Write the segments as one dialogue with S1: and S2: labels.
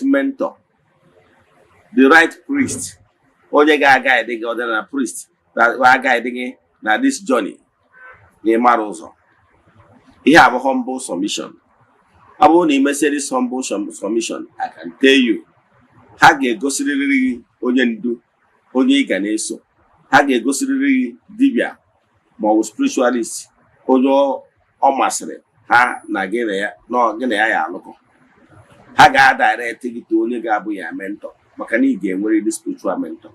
S1: mentor, the right priest, onye ga-guide gị ọdịnala priest that will guide gị na this journey na ịmara ụzọ. Ihe abụ humble submission. Ọ bụrụ na imesịrị this humble submission, I can tell you, ha ga-egosirịrị gị onye ndu, onye ị ga na-eso. Ha ga-egosirịrị gị dibịa ma ọ bụ spiritualist, onye ọ masịrị ha na gị na ya alụkọ. Ha ga-adirect gị to onye ga-abụ ya mentor, maka na ị ga-enwere the spiritual mentor.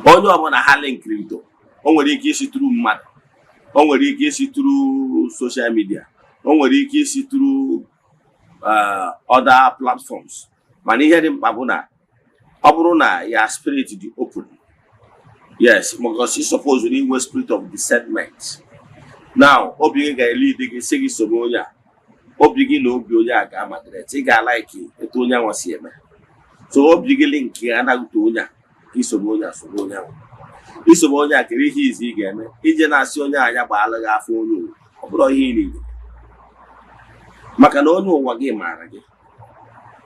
S1: Onye ọbụla ha linkiri to, o nwere ike isi through mmadụ, o nwere ike isi through social media, o nwere ike isi through other platforms. Mana ihe dị mkpa bụ na ọ bụrụ na ya spirit dị open, yes, because you suppose we need spirit of discernment. Now, obi gị ga-lead gị sị gị soro onye a, obi gị na obi onye a ga-amadret, ị ga-alike etu onye ahụ si eme. So obi gị link ya anaghị onye a, isoro onye a soro onye ahụ. Isoro onye a kere ihe izi ị ga-eme, ije na-asị onye anya gbaala gị afọ onye ụwa, ọ bụrụ ihe ị niile. Maka na onye ụwa gị maara gị.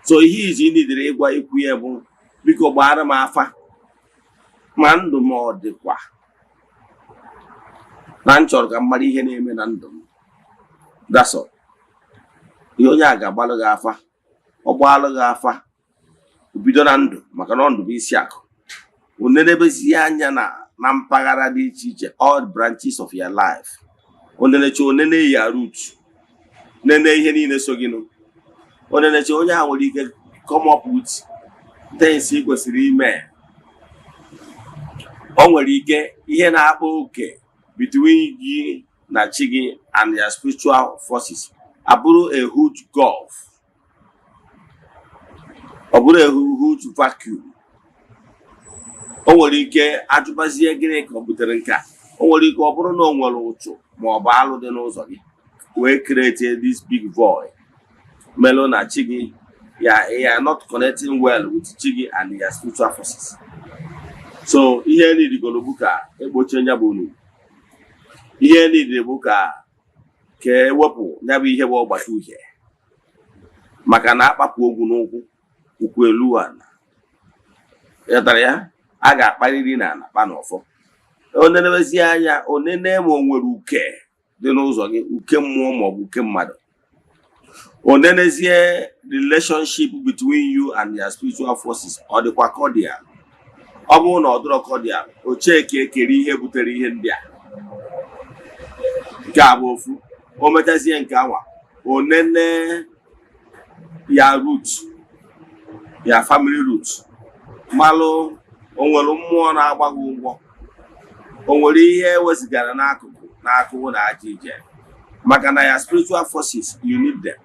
S1: So ihe izi ị nidere ịgwa ikwu ya bụ, biko gbaara m afa, ma ndụ m ọ dịkwa na nchọrọ ka mmadụ ihe na-eme na ndụ m. That's all. Ihe onye a ga-agbalụ gị afa, ọ gbalụ gị afa, bido na ndụ, maka na ndụ bụ isi akụ. Onenebezi anya na mpaghara dị iche iche, all branches of your life. Oneneche onene ya root, nene ihe niile so gị nụ. Oneneche onye a nwere ike come up with things ị kwesịrị ime. O nwere ike ihe na-akpa oke between you na chi gị and your spiritual forces abụrụ a huge gulf, ọ bụrụ a huge vacuum. O nwere ike ajụbazie gịnị ka ọ butere nke a. O nwere ike ọ bụrụ na o nwere ụchụ ma ọ bụ alụ dị n'ụzọ gị wee create this big void melụ na chi gị ya not connecting well with chi gị and your spiritual forces. So ihe nidigoro bụ ka egbochie nya bụ unu. Ihe niile bụ ka ewepụ nya bụ ihe bụ ọgbata uhie, maka na akpapụ ogwu n'ụkwụ ụkwụ elu ala. Yatara ya, a ga-akparịrị na akpa n'ọfọ. Onenebezi anya, onene ma o nwere uke dị n'ụzọ gị, uke mmụọ ma ọ bụ uke mmadụ. Onenezie relationship between you and your spiritual forces ọ dịkwa cordial. Ọ bụrụ na ọ dịrọ cordial, o cheke ekere ihe butere ihe ndị a. Nke a bụ ofu. O mechazie nke anwa, onene ya root, ya family root, malụ o nwere mmụọ na-agba gị ụgwọ, o nwere ihe ewezigara n'akụkụ na aja ije. Maka na ya spiritual forces, you need them.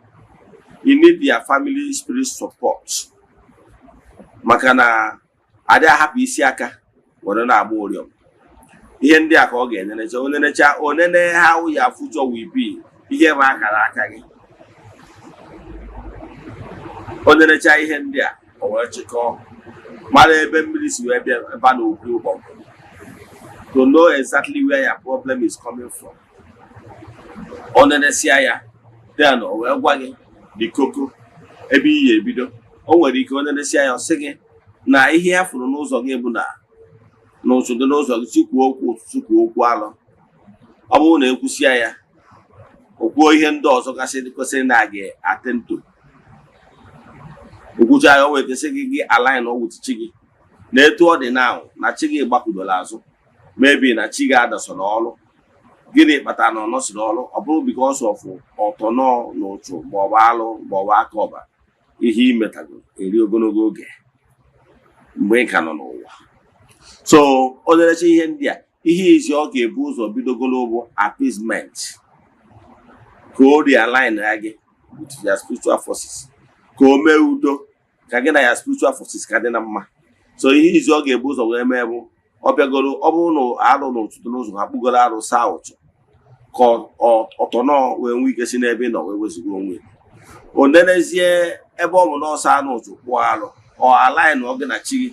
S1: You need their family spirit support. Maka na adị ahapụ isi aka were na-agba ụrịọm. Ihe ndị a ka ọ ga-enenecha, onenecha onene how your future will be, ihe ma akara aka gị. Onenecha ihe ndị a, o wee chịkọọ mara ebe mmiri si wee bịa ebe a na-okwu ụgbọ, to know exactly where your problem is coming from. Onenesia ya, then o wee gwa gị dị koko ebe iyi ebido. O nwere ike onenesia ya, ọ sị gị na ihe ya fụrụ n'ụzọ gị bụ na n'ụzọ dị n'ụzọ gị, sikwuo okwu sikwuo okwu alụ. Ọ bụrụ na ekwusịa ya, okwuo ihe ndị ọzọ gasị kwesịrị na gị atento. Okwucha ya, o nwere kesị gị align with chi gị na etu ọ dị na chi gị gbapụdola azụ, maybe na chi gị adasọ n'ọlụ. Gịnị kpatara na ọ nọsịrị ọlụ? Ọ bụrụ because of ọtọnọ n'ụchụ ma ọ bụ alụ ma ọ bụ aka ọba, ihe imetago eri ogologo oge mgbe ị ka nọ n'ụwa. So o nerecha ihe ndị a, ihe izi ọ ga-ebu ụzọ bidogolo bụ appeasement, ka o realign ya gị with your spiritual forces, ka o mee udo, ka gị na ya spiritual forces ka dị na mma. So ihe izi ọ ga-ebu ụzọ wee mee bụ, ọ bịagoro, ọ bụrụ na alụ n'ụtụtụ n'ụzọ ha kpugoro arụ saa ụchụ, ka ọtọnọ wee nwee ike si n'ebe nọ wee wezugo onwe. O nenezie ebe ọ bụ n'ọsọ anụ ụchụ kpụọ alụ, ọ align ọ gị na chi gị,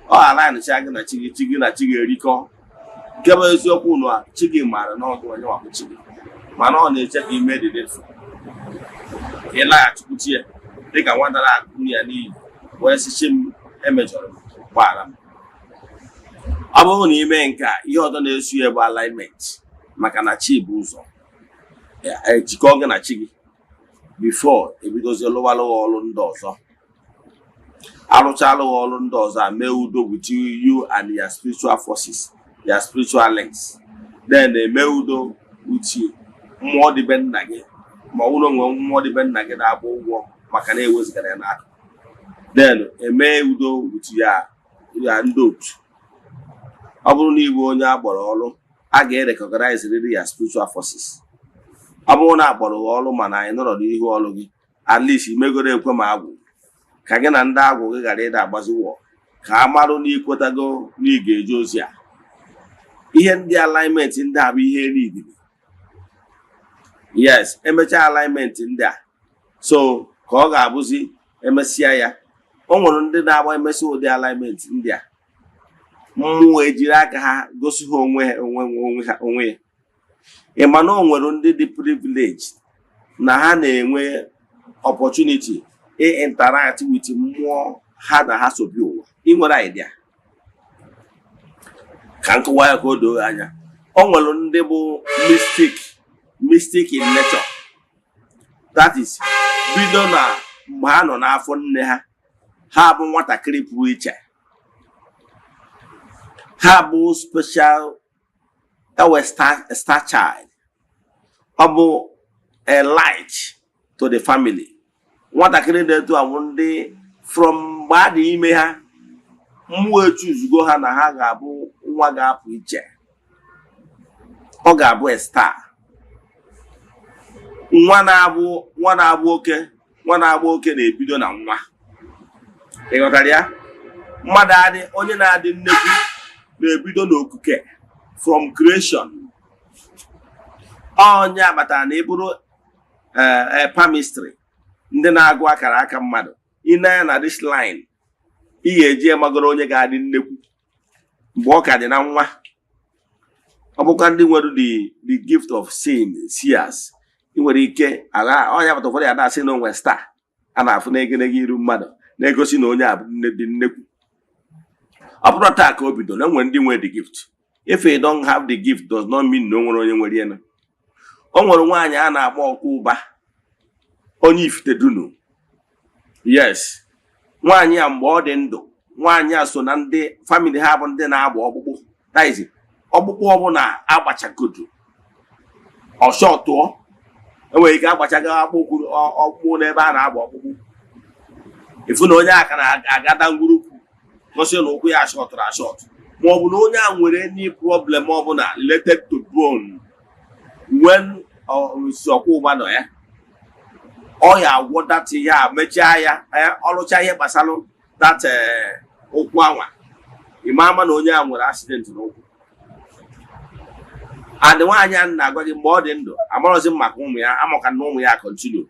S1: ọ align cha gị na chi gị, chi gị na chi gị erikọ. Nke bụ eziokwu na chi gị maara na ọ gị onye wakwu chi gị, mana ọ na-eche ka ime dị defu. Ịlaghachikwuchi ya, dịka nwata na-akụ ya n'iyi wee sichi m emejọrọ gbara m. Ọ bụrụ na ime nke ihe ọzọ na-eso ya bụ alignment, maka na chi bụ ụzọ ejikọ gị na chi gị before ebidozie lụwalụ ọrụ ndị ọzọ. Arụchalụ ọrụ ndị ọzọ a mee udo with you and your spiritual forces, your spiritual links, then eme udo with you mmụọ dịbe nna gị, ma ọ bụrụ nwe mmụọ dịbe nna gị na-agba ụgwọ maka na ewezigara ya n'aka, then eme udo with ya ndị otu. Ọ bụrụ na ịbụ onye agbọrọ ọrụ, a ga-recognize really your spiritual forces. Ọ bụrụ na agbọrọ ọrụ mana anyị nọrọ n'ihu ọrụ gị, at least imegoro ekwe ma agwụ ka gị na ndị agwụ gị ghara ịda agbaziwọ, ka a marụ na ikwetago na ị ga-eje ozi a. Ihe ndị alignment ndị a bụ ihe niile. Yes, emechaa alignment ndị a, so ka ọ ga-abụzi emesịa ya. O nwere ndị na-agba emesị ụdị alignment ndị a, mmụọ ejiri aka ha gosi ha onwe ya. Ị ma na o nwere ndị dị privilege na ha na-enwe opportunity interact with mmụọ ha na ha sobi ụwa. Ị nwere idea ka nkụwa ya ka o doo anya. O nwere ndị bụ mystic in nature, that is bido na mgbe ha nọ n'afọ nne ha, ha bụ nwatakịrị pụrụ iche, ha bụ special star child. Ọ bụ a light to the family. Nwatakịrị dị etu a bụ ndị from mgbe a dị ime ha, mmụọ echuzugo ha na ha ga-abụ nwa ga-apụ iche. Ọ ga-abụ a star. Nwa na-abụ oke na-ebido na nwa. Ị ghọtara ya? Mmadụ adị onye na-adị nnekwu na-ebido n'okuke from creation. Onye abatara na ịbụrụ palmistry, ndị na-agụ akara aka mmadụ, ị na-anya na this line, ị ga-eji emagoro onye ga-adị nnekwu mgbe ọ ka dị na nwa. Ọ bụkwa ndị nwere the gift of seers. Ị nwere ike onye agbata ụfọdụ ya na-asị na onwe star a na-afụ n'egerege iru mmadụ na-egosi na onye a bụ dị nnekwu. Ọ bụrụ taa ka o bido na nwere ndị nwere the gift. If you don't have the gift does not mean na o nwere onye nwere ya. O nwere nwaanyị a na-akpọ ọkụ ụba, onye Ifitedunu. Yes, nwaanyị a mgbe ọ dị ndụ, nwaanyị a so na ndị family ha bụ ndị na-agba ọkpụkpụ. That is, ọkpụkpụ ọbụla agbachagodo ọsọ tụọ, enwere ike agbachaga ọkpụkpụ n'ebe a na-agba ọkpụkpụ. Ifu na onye aka na-agada ngwurukwu gosi na ụkwụ ya shọtụrụ ashọt, ma ọ bụ na onye a nwere any problem ọbụla related to bone when ọkwa ụba nọ ya, ọ ya agwọ that ya mechaa ya ọrụcha ihe gbasara that ụkwụ anwa, ịma ama na onye a nwere accident n'ụkwụ. And nwaanyị a na-agwa gị mgbe ọ dị ndụ, amarọzi m maka ụmụ ya, amaka na ụmụ ya continue,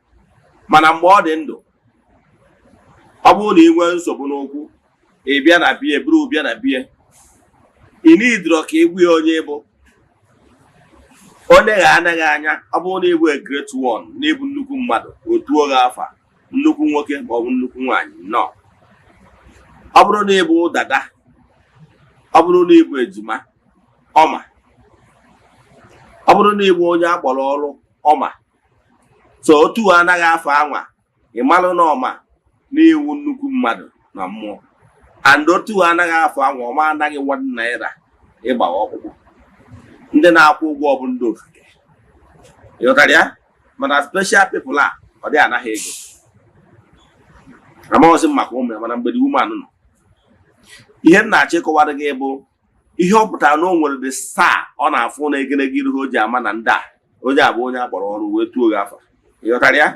S1: mana mgbe ọ dị ndụ, ọ bụrụ na ị nwee nsogbu n'ụkwụ, ị bịa na bie buru bịa na bie, ị nidiro ka ị gbuo onye bụ onye ga-anaghị anya. Ọ bụrụ na ịbụ a great one, na ịbụ nnukwu mmadụ, otuo gị afa, nnukwu nwoke ma ọ bụ nnukwu nwaanyị, nọ. Ọ bụrụ na ịbụ dada, ọ bụrụ na ịbụ ejima, ọma. Ọ bụrụ na ịbụ onye akpọrọ ọrụ, ọma. So otu anaghị afọ anwa, ị malụ na ọma na iwu nnukwu mmadụ na mmụọ. And otu anaghị afọ anwa, ọma anaghị 1 naira ịgbawa ọkpụkpụ. Ndị na-akwụ ụgwọ bụ ndị ofike. Ịghọtara ya? Mana special people a ọ dị anaghị ego. Amaghịzi m maka ụmụ ya, mana mgbede ume anụ nọ. Ihe m na-achọ ịkọwara gị bụ ihe ọ pụtara na o nwere the star ọ na-afụ na egerege iru o ji ama na ndị a onye a bụ onye akpọrọ ọrụ wee tuo gị afa. Ịghọtara ya?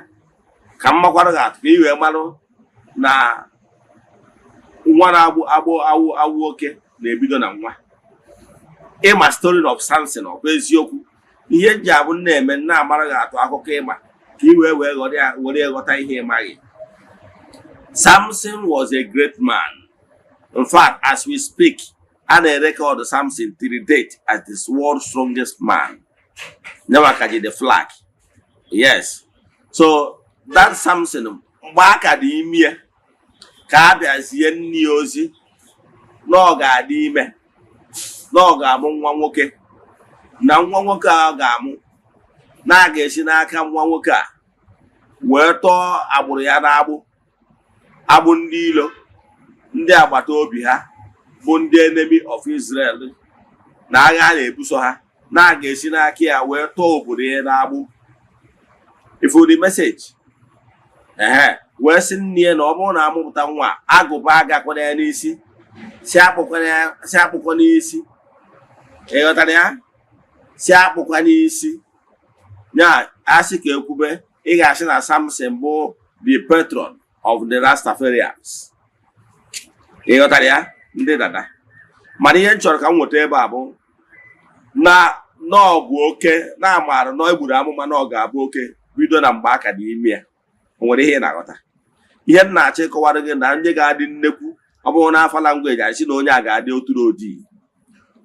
S1: Ka m makwara gị atụ ka ị wee marụ na nwa na-agbụ awụ oke na-ebido na nwa. Ịma story of Samson ọ bụ eziokwu. Ihe nji abụ na-eme na-amara gị atụ akụkọ ịma ka ị were ghọta ihe ịmaghị. Samson was a great man. In fact, as we speak, a na-record Samson till date as the world's strongest man. Never catch the flag. Yes. So that Samson mgbe aka dị ime ka a bịazie nne ozi na ọ ga-adị ime na ọ ga-amụ nwa nwoke na nwa nwoke a ga-amụ na a ga-esi n'aka nwa nwoke a wee tọọ agbụrụ ya agbụ ndị ilo ndị agbata obi ha bụ ndị enemy of Israel na agha a na-ebuso ha na a ga-esi n'aka ya wee tọọ obodo ya n'agbụ ifu the message wee sị nne ya na ọ bụrụ na amụpụta nwa agụba agakwana ya n'isi si akpụkwa n'isi ịghọtara ya si akpụkwa n'isi ya asị ka ekwube ị ga-asị na Samson bụ the patron of the Rastafarians ịghọtara ya ndị dada mana ihe m chọrọ ka m nweta ebe a bụ na ọ bụ oke na amaara na egburu amụma na ọ ga-abụ oke bido na mgbe aka dị ime ya o nwere ihe ị na-aghọta ihe m na-achọ ịkọwara gị na ndị ga-adị nnekwu ọ bụrụ na afa langweji anyị sị na onye a ga-adị oturu ojii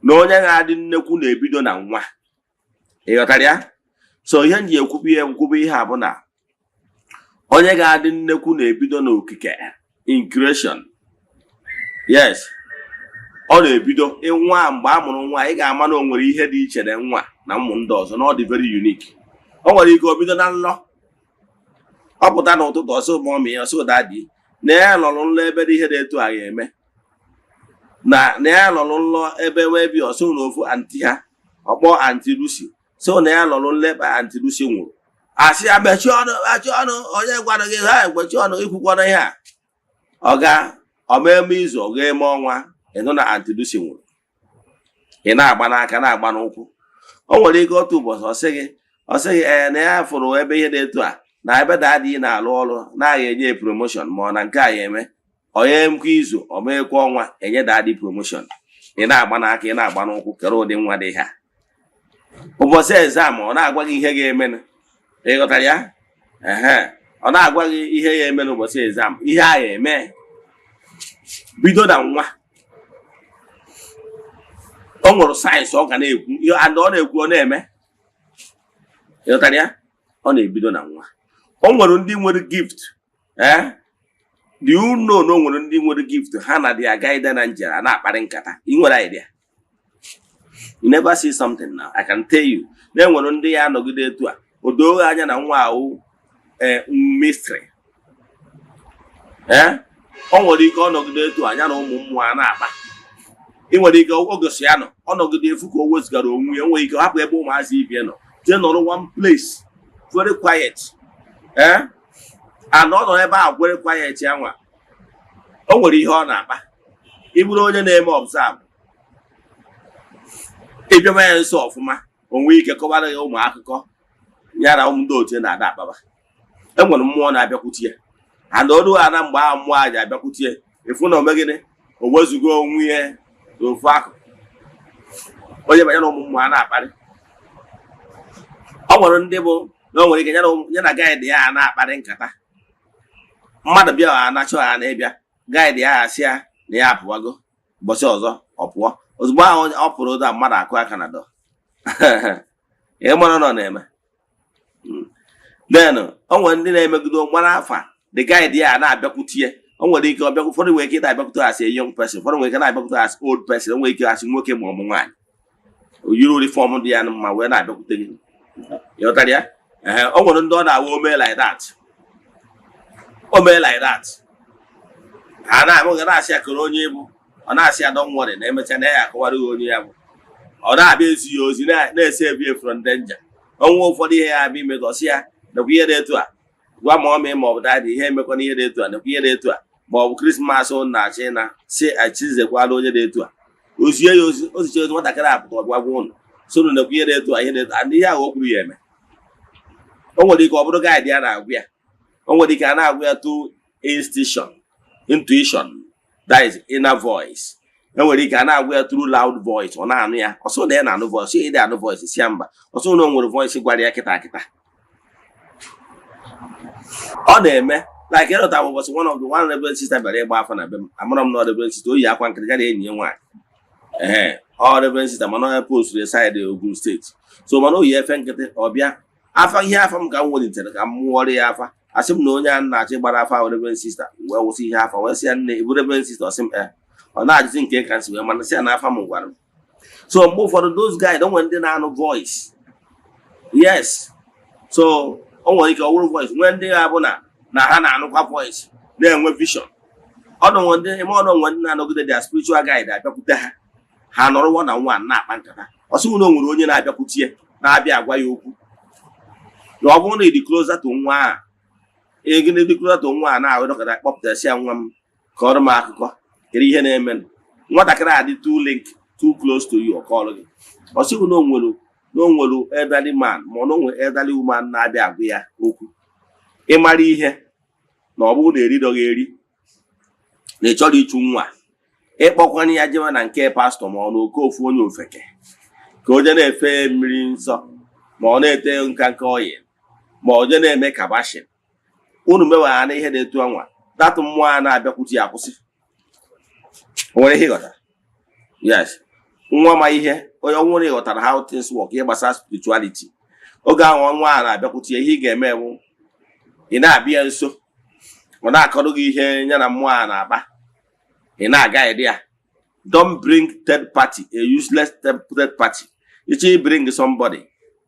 S1: na onye ga-adị nnekwu na-ebido na nwa ịghọtara ya so ihe m ji nkwube ihe a bụ na onye ga-adị nnekwu na-ebido n'okike in creation yes ọ na-ebido nwa mgbe a mụrụ nwa ị ga-ama na o nwere ihe dị iche na nwa na ụmụ ndị ọzọ na ọ dị very unique o nwere ike o bido na nlọ ọ pụta n'ụtụtụ ọsọ mọmị ya ọsọ dadi na ya lọrụ nlọ ebe dị ihe dị etu a ga-eme na ya lọrụ nlọ ebe wee bi ọsọ na ofu anti ha ọkpọ anti Lucy so na ya lọrụ nlọ ebe anti Lucy nwụrụ asị ya mechie ọnụ onye gwara gị ha egbechi ọnụ ikwukwana ihe a ọ ga ọmeme izu ọ ga-eme ọnwa ịnụ na anti Lucy nwụrụ ị na-agba n'aka na-agba n'ụkwụ o nwere ike otu ụbọchị ọ sị gị na ya fụrụ ebe ihe dị etu a na ebe dadị na-alụ ọrụ na-agha enye promotion ma ọ na nke a ya eme onye nkwa izu ọ meekwa ọnwa enye dadị promotion ị na-agba n'aka ị na-agba n'ụkwụ kere ụdị nwa dị ha ụbọchị exam ọ na-agwa gị ihe ga-eme ịghọtara ya ọ na-agwa gị ihe ya eme n'ụbọchị exam ihe a ya eme bido na nwa o nwere sayensị ọ ga na-ekwu and ọ na-ekwu ọ na-eme ịghọtara ya ọ na-ebido na nwa o nwere ndị nwere gift do you know na o nwere ndị nwere gift ha na dị aga ide na njera na-akparị nkata ị nwere idea you never see something now I can tell you na enwere ndị ya anọgide etu a o doo anya na nwa ahụ mystery o nwere ike ọnọgide etu anya na ụmụ mmụọ a na-akpa ị nwere ike ogosi ya nọ ọnọgide efu ka o wezugara onwe ya nwere ike hapụ ebe ụmụazị ibie nọ jee nọrọ one place very quiet and ọ nọ ebe a very quiet ya nwa o nwere ihe ọ na-akpa ị bụrụ onye na-eme observe ịbịama ya nso ọfụma o nwee ike kọwara ya ụmụ akụkọ ya na ụmụ ndị otu na-ada akpaba enwere mmụọ na-abịakwute ya and ọdụ ha na mgbe ahụ mmụọ a ji abịakwute ya efu na omegide o wezugo onwe ya n'ofu akụkụ onye banye na ụmụ mmụọ a na-akparị ọ nwere ndị bụ na o nwere ike ya na gaịdị ya na-akparị nkata mmadụ bịa ha anachọ ha na-ebịa gaịdị ya asị ya na ya apụwago ụbọchị ọzọ ọ pụọ ozugbo ahụ ọ pụrụ ụda mmadụ akụ aka na dọ ihe mara nọ na-eme then o nwere ndị na-emegido mara afa the gaịdị ya na-abịakwute ya o nwere ike ọbịa ụfọdụ nwere ike na-abịakwute asị young person ụfọdụ nwere ike na-abịakwute asị old person o nwere ike asị nwoke ma ọ bụ nwaanyị o yiri ụdị fọm dị ya mma wee na-abịakwute gị ịghọtara ya o nwere ndị ọ na-awa ome like that ha na-abụghị na-asị ya kere onye bụ ọ na-asị ya don't worry na emecha na ya akọwara gị onye ya bụ ọ na-abịa ezi ya ozi na-ese ebie from danger ọnwa ụfọdụ ihe ya abịa ime ọsị ya nakwa ihe dị etu a gwa ma ọmị ma ọ bụ dadị ihe emekwana ihe dị etu a nakwa ihe dị etu a ma ọ bụ krismas na-achị na si achizekwala onye dị etu a ozie ya oziche ozi nwatakịrị apụta ọbịa gwa ụnụ sonu nakwa ihe dị etu a ihe dị etu a ndị ihe ahụ o kwuru ya eme o nwere ike ọ bụrụ gaịdị ya na-agwụ ya o nwere ike a na-agwụ ya to intuition that is inner voice enwere ike a na-agwụ ya through loud voice ọ na-anụ ya ọsọ na ya na-anụ voice ihe dị anụ voice si ya mba ọsọ na o nwere voice gwara ya kịta ọ na-eme like ịrụta bụ ụbọchị one reverend sister bịara ịgba afọ na be m amara m na reverend sister oyi akwa nkịrịka na enyi ya nwaanyị ọ reverend sister mana onye post side Ogun steeti so mana oyi efe nkịtị ọbịa afa ihe afa m ka m welitere ka m mụọrọ ya afa asị m na onye a na-achị gbara afa Reverend Sister wee wụsị ihe afa wee sị ya nne ibu Reverend Sister ọsị m ọ na-ajụzi nke ka nsị wee mana sị ya na afa m gwara m. So mgbe ụfọdụ those guys don't nwere ndị na-anụ voice. Yes, so o nwere ike ọ wụrụ voice nwee ndị ga-abụ na ha na-anụkwa voice na-enwe vision. Ọnụ ndị na-anọgide their spiritual guide abịakwute ha nọrọ one on one na-akpa nkata. Ọ sị na o nwere onye na-abịakwute ya na-abịa agwa ya okwu na ọ bụrụ na ịdị closer to nwa a ịdị closer to nwa a na-ahụ dọkịta kpọpụtasị ya nwa m ka ọrụ m akụkọ kere ihe na-eme nwatakịrị a dị too close to you ọ kọọrọ gị. Ọ sịghị na o nwere elderly man ma ọ na onwe elderly woman na-abịa agwa ya okwu ịmara ihe na ọ bụrụ na eridọghị eri na ị chọrọ ịchụ nwa ịkpọkwanye ya jewe na nke pastọ ma ọ na oke ofu onye ofeke ka onye na-efe mmiri nsọ ma ọ na-ete nka ọyị ma onye na-eme kabashin unu mewagha na ihe na-etu ọnwa datụ mmụọ a na-abịakwute ya akwụsị. O nwere ihe ịghọtara? Yes, nwa ma ihe onye ọnwụrụ ịghọtara how things work ihe gbasara spirituality. Oge ahụ nwa a na-abịakwute ya ihe ị ga-eme bụ ị na-abịa nso ọ na-akọrọ gị ihe ya na mmụọ a na-akpa ị na-aga ede ya. Don't bring third party, a useless third party. Ichi bring somebody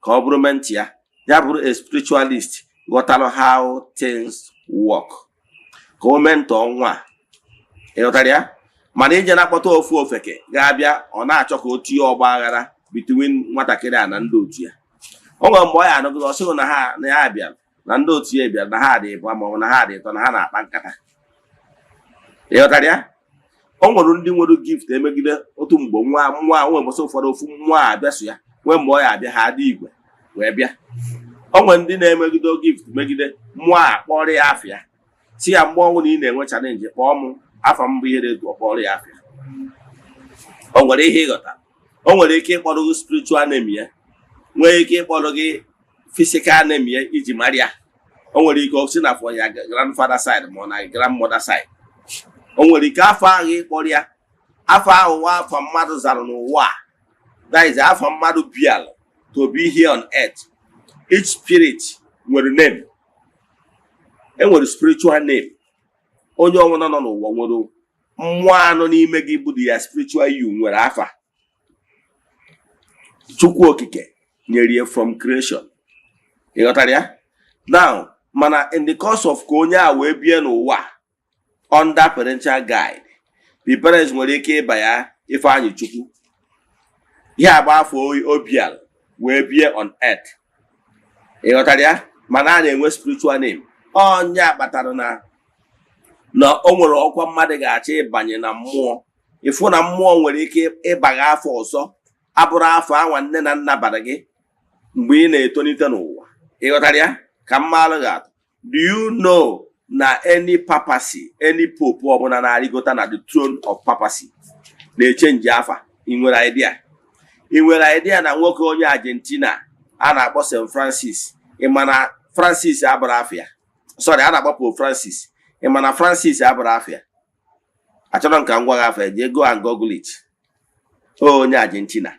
S1: ka ọ bụrụ mentị ya bụrụ a spiritualist ghọtara how things work ka o mentọ nwa ịghọtara ya. Mana ije na-akpọta ofu ofeke ga-abịa ọ na-achọ ka o tinye ọgba aghara between nwatakịrị a na ndị otu ya. O nwere mgbe ọ ya anọgide ọ sịghị na ha bịara na ndị otu ya bịara na ha dị ịbụ ma ọ bụ na ha dị ịtọ na ha na-akpa nkata. Ịghọtara ya? O nwere ndị nwere gift emegide otu mgbe nwa nwe mbọsị ụfọdụ ofu nwa abịa so ya nwee mgbe ọ ya abịa ha dị igwe wee bịa. O nwere ndị na-emegide gift megide mmụọ a kpọrọ ya afịa si ya mgbe ọnwụ na ị na-enwe chalenji kpọọ m afọ mbụ ihe na-etu ọkpọrọ ya afịa. O nwere ihe ịghọta. O nwere ike ịkpọrọ gị spiritual name ya nwee ike ịkpọrọ gị physical name ya iji mara ya. O nwere ike o si na afọ ya grandfather side ma ọ na grandmother side. O nwere ike afọ ahụ ịkpọrọ ya afọ ahụ nwa afọ mmadụ zara n'ụwa that is afọ mmadụ bial to be here on earth. Each spirit nwere name. Enwere spiritual name. Onye ọnwụna nọ n'ụwa nwere mmụọ anọ n'ime gị bụ ya spiritual you nwere afa. Chukwu okike nyere ya from creation. Ịghọtara ya? Now mana in the course of ka onye a wee bie n'ụwa under parental guide, the parents nwere ike ịba ya Ifeanyị Chukwu ya agba afọ obial wee bie on earth. Ịghọtara ya? Mana a na-enwe spiritual name. Onye akpatara na o nwere ọkwa mmadụ ga-achọ ịbanye na mmụọ ịfụ na mmụọ nwere ike ịbagha afọ ọzọ abụrụ afọ anwa nne na nna bara gị mgbe ị na-etonite n'ụwa. Ịghọtara ya? Ka mmalụ ga-atụ. Do you know na any papacy, any pope ọbụla na-arịgota na the throne of papacy na-echenji afa? Ị nwere idea? Ị nwere idea na nwoke onye Argentina a na-akpọ St. Francis ị ma na Francis abụrụ afịa? Sorry, a na-akpọ Pope Francis. Ị ma na Francis abụrụ afịa? Achọrọ m ka m gwa gị afịa, jee go and google it. Onye Argentina,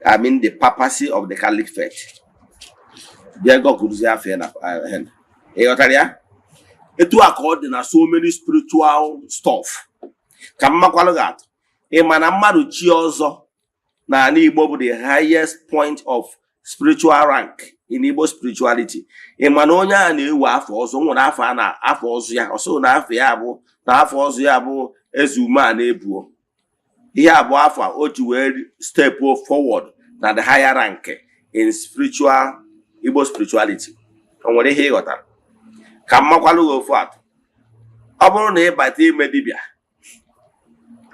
S1: I mean the papacy of the Catholic faith. Jee google afịa na ịghọtara ya? Etu a ka ọ dị na so many spiritual stuff. Ka mmakwalụ gị atụ. Ị ma na mmadụ chi ọzọ na ala Igbo bụ the highest point of spiritual rank in Igbo spirituality. Ị ma na onye a na-ewe afọ ọzọ nwere afọ ọzọ ya ọsọ na afọ ọzọ ya bụ Eze-Ana na-ebuo. Ihe abụọ afọ o ji wee step forward na the higher rank in spiritual Igbo spirituality. O nwere ihe ịghọtara? Ka mmakwalụ gị ofu atụ. Ọ bụrụ na ịbata ime dibịa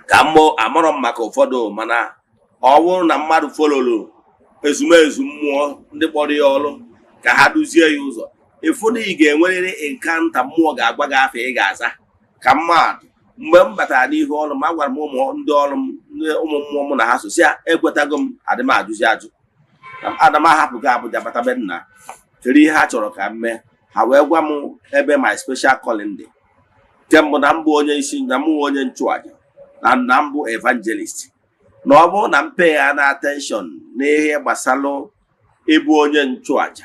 S1: ka amụrụ m maka ụfọdụ mana ọ bụrụ na mmadụ fololo ezumezu mmụọ ndị kpọrọ ya ọrụ ka ha duzie ya ụzọ ịfụ na ị ga-enwerịrị enkanta mmụọ ga-agwa gị afọ ị ga-aza. Ka mmadụ mgbe m batara n'ihu ọrụ m agwara m ndị ọrụ m ụmụ mmụọ m na ha sosi ya ekwetago m adị m ajụzi ajụ. Ada m ahapụgo Abuja bata be nna chere ihe ha chọrọ ka m mee ha wee gwa m ebe my special calling dị. Kemgbe na mbụ onye isi na mụ onye nchụaja na mbụ evangelist na ọ bụrụ na mpe ya na attention n'ihe gbasalụ ịbụ onye nchụaja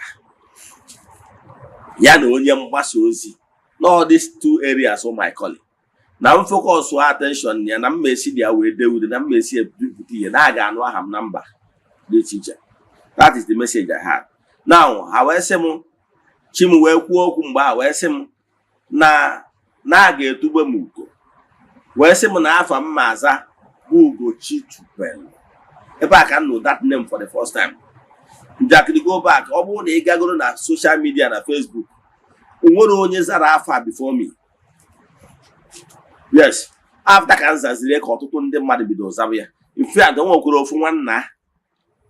S1: ya na onye mgbasa ozi. All these two areas my calling. Na m focus attention ya na m esi dia wee de ude na m esi ebipụta ihe na aga anụ aha m na mba dị iche iche. That is the message I had. Now, ha wee sị m chi m wee kwuo okwu mgbe a wee sị m na a ga-etugbe m ugo. Wee sị m na afa m maza bụ Ugochi Tupelu. Ebe a ka m know that name for the first time. Njakịrị go back, ọ bụrụ na ị gagoro na social media na Facebook, o nwere onye zara afa before me. Yes, after ka nzaziri ka ọtụtụ ndị mmadụ bido zaba ya. In fact, o nwekwara ofu nwanna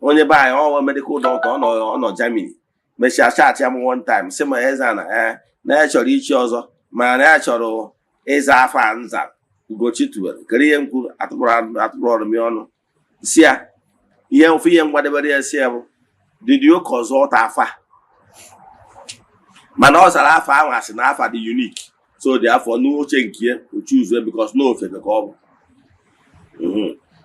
S1: onye be anyị ọwa medical doctor ọ nọ Germany. Mechia chat ya m one time sị ma Eze-Ana na ya chọrọ ichi ọzọ ma na ya chọrọ ịza afa nza Ugochi Tupelu. Kere ihe m kwuru atụrụ ọrụ m ọnụ. Si ya ihe ofu ihe mgbadebere ya si ya bụ did you consult afa? Mana ọ zara afa ahụ asị na afa dị unique. So therefore no uche nke ya o choose because no ofeke ka ọ bụ.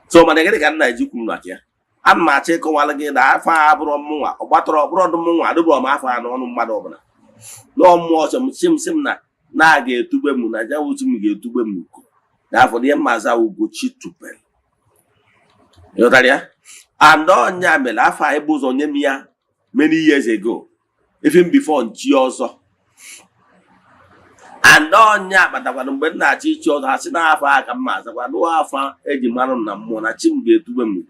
S1: So mana gịnị ka nna eji kwuru maka ya? Ana m achọ ịkọwara gị na afa abụrụ mụnwa ọ gbatọrọ ọbụrụ ọdụ mụnwa adịbụrụ m afa n'ọnụ mmadụ ọbụla. N'ọ mmụọ ọchọ m sị m na a ga-etugbe m na jawuchi m ga-etugbe m uko. Therefore ihe mmaza Ugochi Tupelu. Ịghọtara ya? And onya mere afa ịbụ ụzọ nye m ya many years ago, even before nchi ọzọ. And onya kpatakwana mgbe m na-achọ ichi ọzọ ha sị na afa aka mma azakwa n'ụwa afa eji marụ na mmụọ na chi m ga-etugbe m.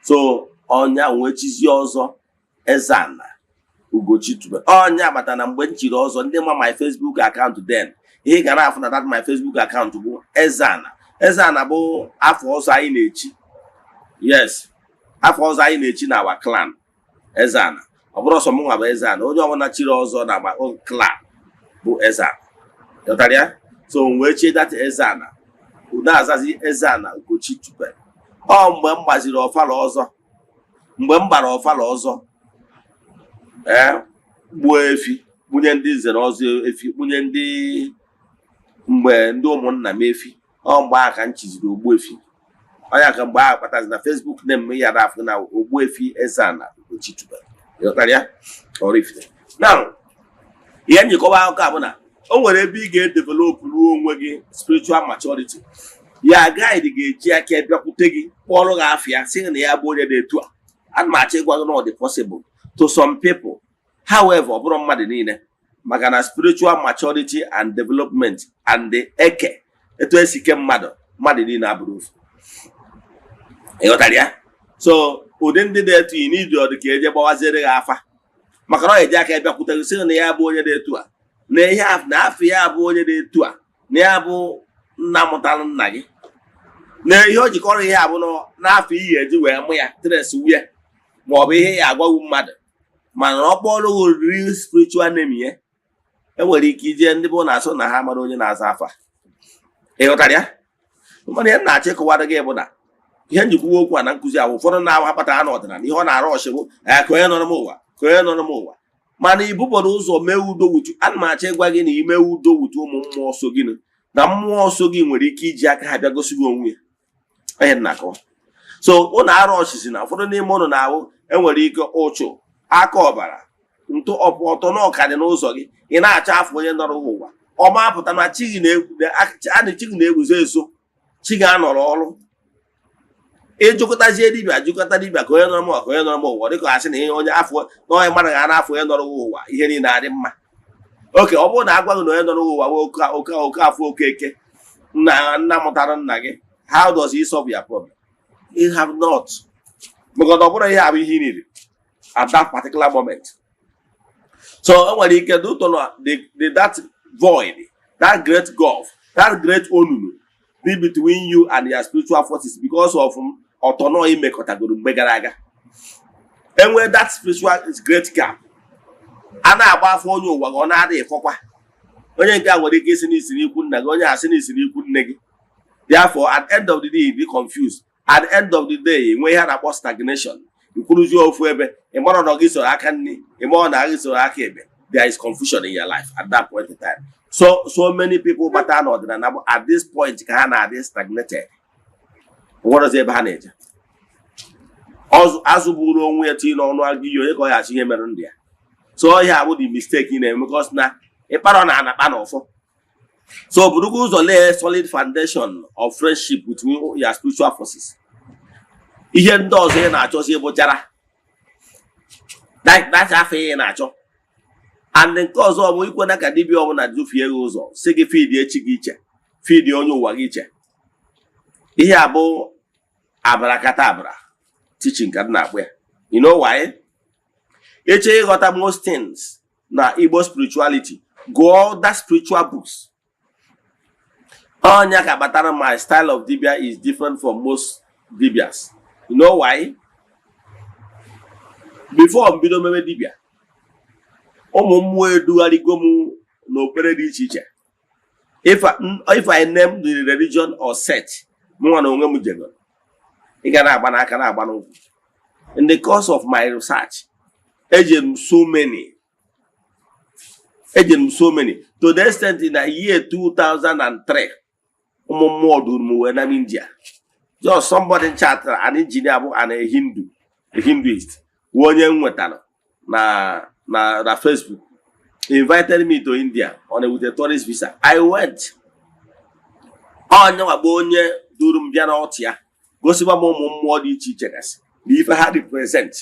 S1: So onya wee chizie ọzọ Eze-Ana Ugochi Tupelu. Onya kpata na mgbe m chiri ọzọ ndị ma my Facebook account then ihe ga na-afụ na that my Facebook account bụ Eze-Ana. Eze-Ana bụ afọ ọzọ anyị na-echi. Yes, afọ ọzọ anyị na-echi na our clan Eze-Ana. Ọ bụrụ ọsọ mụnwa bụ Eze-Ana, onye ọbụla chiri ọzọ na agba clan bụ Eze-Ana. Ịghọtara ya? So wee chie that Eze-Ana ude azazi Eze-Ana Ugochi Tupelu. Ọ mgbe m gbaziri ọfala ọzọ, mgbe m gbara ọfala ọzọ gbuo efi kpunye ndị nzere ọzọ efi kpunye ndị mgbe ndị ụmụnna m efi. Ọ mgbe a ka m chiziri ogbu efi. Onya ka mgbe a kpatazi na Facebook name ya rafụ na ogbu efi Eze-Ana Ugochi Tupelu. Ịghọtara ya? Orifite. Now, ihe njikọba akụkọ a bụ na o nwere ebe ị ga-edevelop ruo onwe gị spiritual maturity. Ya guide ga-eji aka bịakwute gị kpọrọ gị afịa sị na ya bụ onye dị etu a. Ana m achọ ịgwa gị na ọ dị possible to some people. However, ọ bụrụ mmadụ niile maka na spiritual maturity and development and the eke etu esi ke mmadụ niile abụrụ ofu. Ịghọtara ya? So ụdị ndị dị etu ị n'idi ọdụ ka eje gbawaziere gị afa maka na ọ eji aka bịakwute gị sị na ya bụ onye dị etu a na ihe na afọ ya bụ onye dị etu a na ya bụ nna mụtara nna gị na ihe o jikọrọ ihe abụ n'afọ iyi eji wee mụ ya tres wie maọbụ ihe ya agwawu mmadụ mana ọ kpọrọ real spiritual name ya enwere ike ije ndị bụ na-asụ na ha mara onye na-aza afa. Ịghọtara ya? Mana ihe na-achọ ịkọwara gị bụ na ihe njikwa okwu a na nkụzi ahụ ụfọdụ na-akpata ha n'ọdịnala ihe ọ na-arụ ọchịbụ ka onye nọrọ m ụwa ka onye nọrọ m ụwa mana ibụbọrọ ụzọ mee udo wutu. Ana m achọ ịgwa gị na ime udo wutu ụmụ mmụọ so gị na mmụọ so gị nwere ike iji aka ha bịa gosi gị onwe ya. Ihe na-akọ so ụnụ arụ ọchịchị na ụfọdụ n'ime ụnụ na-ahụ enwere ike ụchụ aka ọbara ntụ ọtọ na ọka dị n'ụzọ gị ị na-achọ afọ onye nọrọ ụwa ọma apụta na chi gị na-eguzo eso chi ga-anọrọ ọrụ ịjụkọtazie dibịa ajụkọta dibịa ka onye nọrọ m ụwa ka onye nọrọ m ụwa dịka asị na ihe onye afọ na onye mmadụ ga na-afọ onye nọrọ ụwa ihe niile adị mma. Oke ọ bụrụ na agwaghị na onye nọrọ ụwa oke afọ okeke nna mụtara nna gị, how does he solve your problem? You have not. Because ọ bụrụ ihe abụ ihe niile at that particular moment. So o nwere ike due to that void, that great gulf, that great onunu be between you and your spiritual forces because of autonomy mekọtagoro mgbe gara aga. Enwere that spiritual great gap. A na-agba afọ onye ụwa ọ na-adịghị fọkwa. Onye nke a nwere ike isi n'isiri ikwu nna gị, onye asị n'isiri ikwu nne gị. Therefore, at the end of the day, be confused. At the end of the day, when you have a stagnation, you could use your forever. There is confusion in your life at that point in time. So many people, but at this point, they stagnated. What does it mean? So here would the mistake in them because now a paron and a pan of. So Burugus lay a solid foundation of friendship between your spiritual forces. Ihe ndị ọzọ ị na-achọsi ịbụchara that's afe ị na-achọ. And nke ọzọ bụ ikwe na ka dibịa ọbụla dufie gị ụzọ si gị feed echi gị iche feed onye ụwa gị iche. Ihe a bụ abrakadabra teaching ka na-akpọ ya. You know why? Eche ịghọta most things na Igbo spirituality, go all that spiritual books. Onya ka batara my style of dibia is different from most dibias. You know why? Before mbido meme dibia, ụmụ mmụọ edugharịgo m n'okpere dị iche iche. If I name the religion or sect, mụnwa na onwe m jego. Ị ga na-agba n'aka na-agba n'ụkwụ. In the course of my research, ejem so many. To the extent in the year 2003, ụmụ mmụọ duru m wee na India. Just somebody chat, an engineer and a Hinduist. Onye nwetara na Facebook invited me to India with a tourist visa. I went. Onye wabo onye duru m bịa n'ọtụ ya gosiba m ụmụ mmụọ dị iche iche gasị n'ife ha represent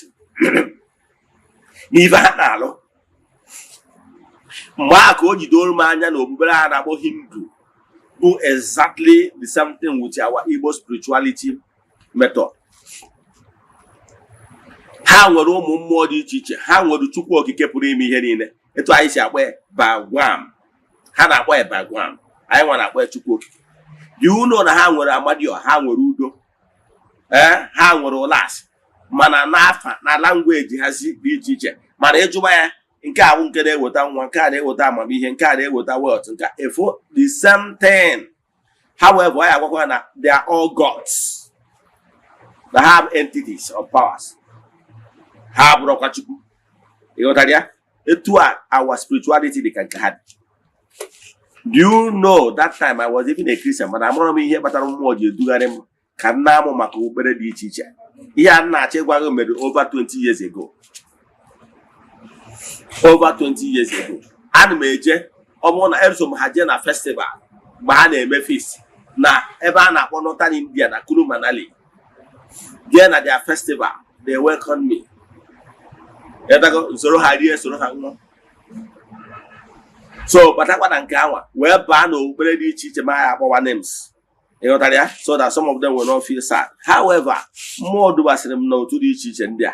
S1: n'ife ha na-alụ. Mgbe a ka o jidoro m anya na okpukpere ha na-akpọ Hindu bụ exactly the same thing with our Igbo spirituality method. Ha nwere ụmụ mmụọ dị iche iche, ha nwere Chukwu okike pụrụ ime ihe niile. Etu anyị si akpọ Bagwam, ha na-akpọ ya Bagwam, anyị nwa na-akpọ ya Chukwu okike. You know na ha nwere Amadio, ha nwere Udo, ha nwere Olas, mana n'afa na language ha si dị iche iche. Mana ịjụba ya, nke a bụ nke na-eweta nwa, nke a na-eweta amamihe, nke a na-eweta wealth, nke efo the same thing. However, I agwakwa na they are all gods. They have entities or powers. Ha bụrụkwa Chukwu. Ịghọtara ya? Etu a our spirituality dị ka nke ha. Do you know that time I was even a Christian, but amụrụ m ihe kpatara mmụọ ji edugharị m ka nna m maka okpukpere dị iche iche. Ihe a na-achọ ịgwa gị mere over 20 years ago. Over 20 years ago. Ana m eje ọ bụrụ na eso m ha jee na festival mgbe ha na-eme feast na ebe a na-akpọ Northern India na Kuru Manali. There na their festival, they welcome me. Soro ha rie, soro ha ṅụọ. So, batakwa na nke anwa wee baa n'okpukpere dị iche iche ma ya akpọwa names. Ịghọtara ya? So that some of them will not feel sad. However, mmụọ dubasịrị m n'otu dị iche iche ndị a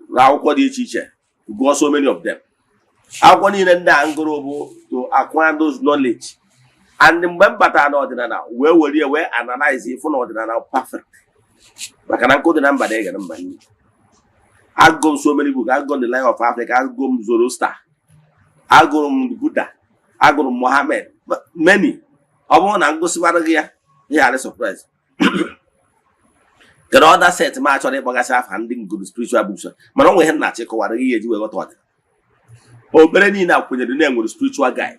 S1: na akwụkwọ dị iche iche. Go so many of them. Akwụkwọ niile ndị a ngụrụ bụ to acquire those knowledge. And mgbe m batara n'ọdịnala wee were wee analyze ifu na ọdịnala perfect. Maka na nkụ dị na mba na ege na mba niile. I've gone so many books. I've gone the Life of Africa. I've gone Zoroaster. I've gone Buddha. I've gone Muhammad. But many. I want to go see what again. Yeah, I'm surprised. The other set match on the Bogasaf handing good spiritual books. But only had not check what a year you were got. Oh, but any now when the name with spiritual guide.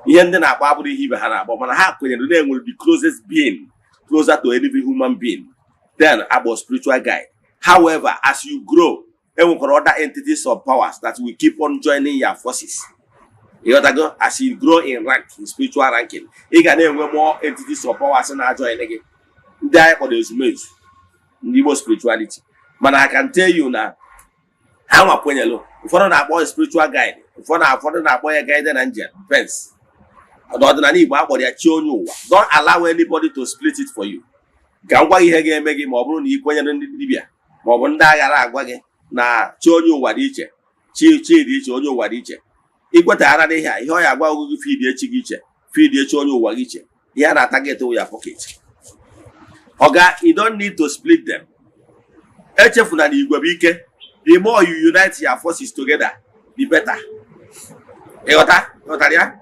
S1: He ended up probably he had but when I have when the name will be closest being, closer to any human being. Then about spiritual guide. However, as you grow, there will be other entities or powers that will keep on joining your forces. You got to go as you grow in rank, in spiritual ranking. You can have more entities or powers and join again. There for the means in Igbo spirituality. But I can tell you now, how much when you look, if you're not a spiritual guide, if you're not a guided angel, depends. Don't allow anybody to split it for you. Can why he make him or Bruni Libya? Mobunda agwa na chi onye ụwa dị iche chi dị iche onye ụwa dị iche ikwetara na ihe a ihe ọ ya agwa ogugu feed echi gị iche feed echi onye ụwa gị iche ihe na target your pocket. Oga, you don't need to split them. Echefuna na igwe bụ ike. The more you unite your forces together, the better. Ịghọtara ya?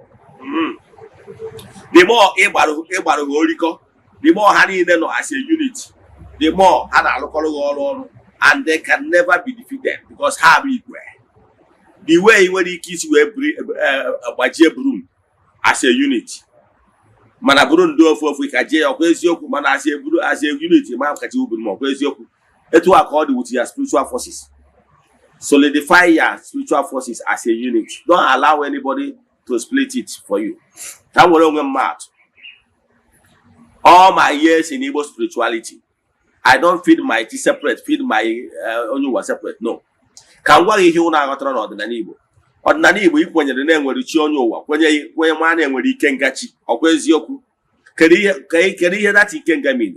S1: The more ịgbarụ oriko, the more ha niile nọ as a unit. The more ha na-alụkọrọ ọrụ and they can never be defeated because ha bụ igwe. The way you nwere ike isi wee gbajie broom as a unit. Mana bụrụ ndị ofu ka jee ọkwa eziokwu mana as a unit ma kacha uburu ma ọkwa eziokwu. Etu a ka ọ dị with your spiritual forces. Solidify your spiritual forces as a unit. Don't allow anybody to split it for you. That will only matter. All my years in Igbo spirituality, I don't feed my tea separate, feed my only separate. No. Can what you na got on the Igbo? Ordinary Igbo, when you're the name where you show you when one name where you can get you, or where's Eziokwu? Can you hear that he can get me?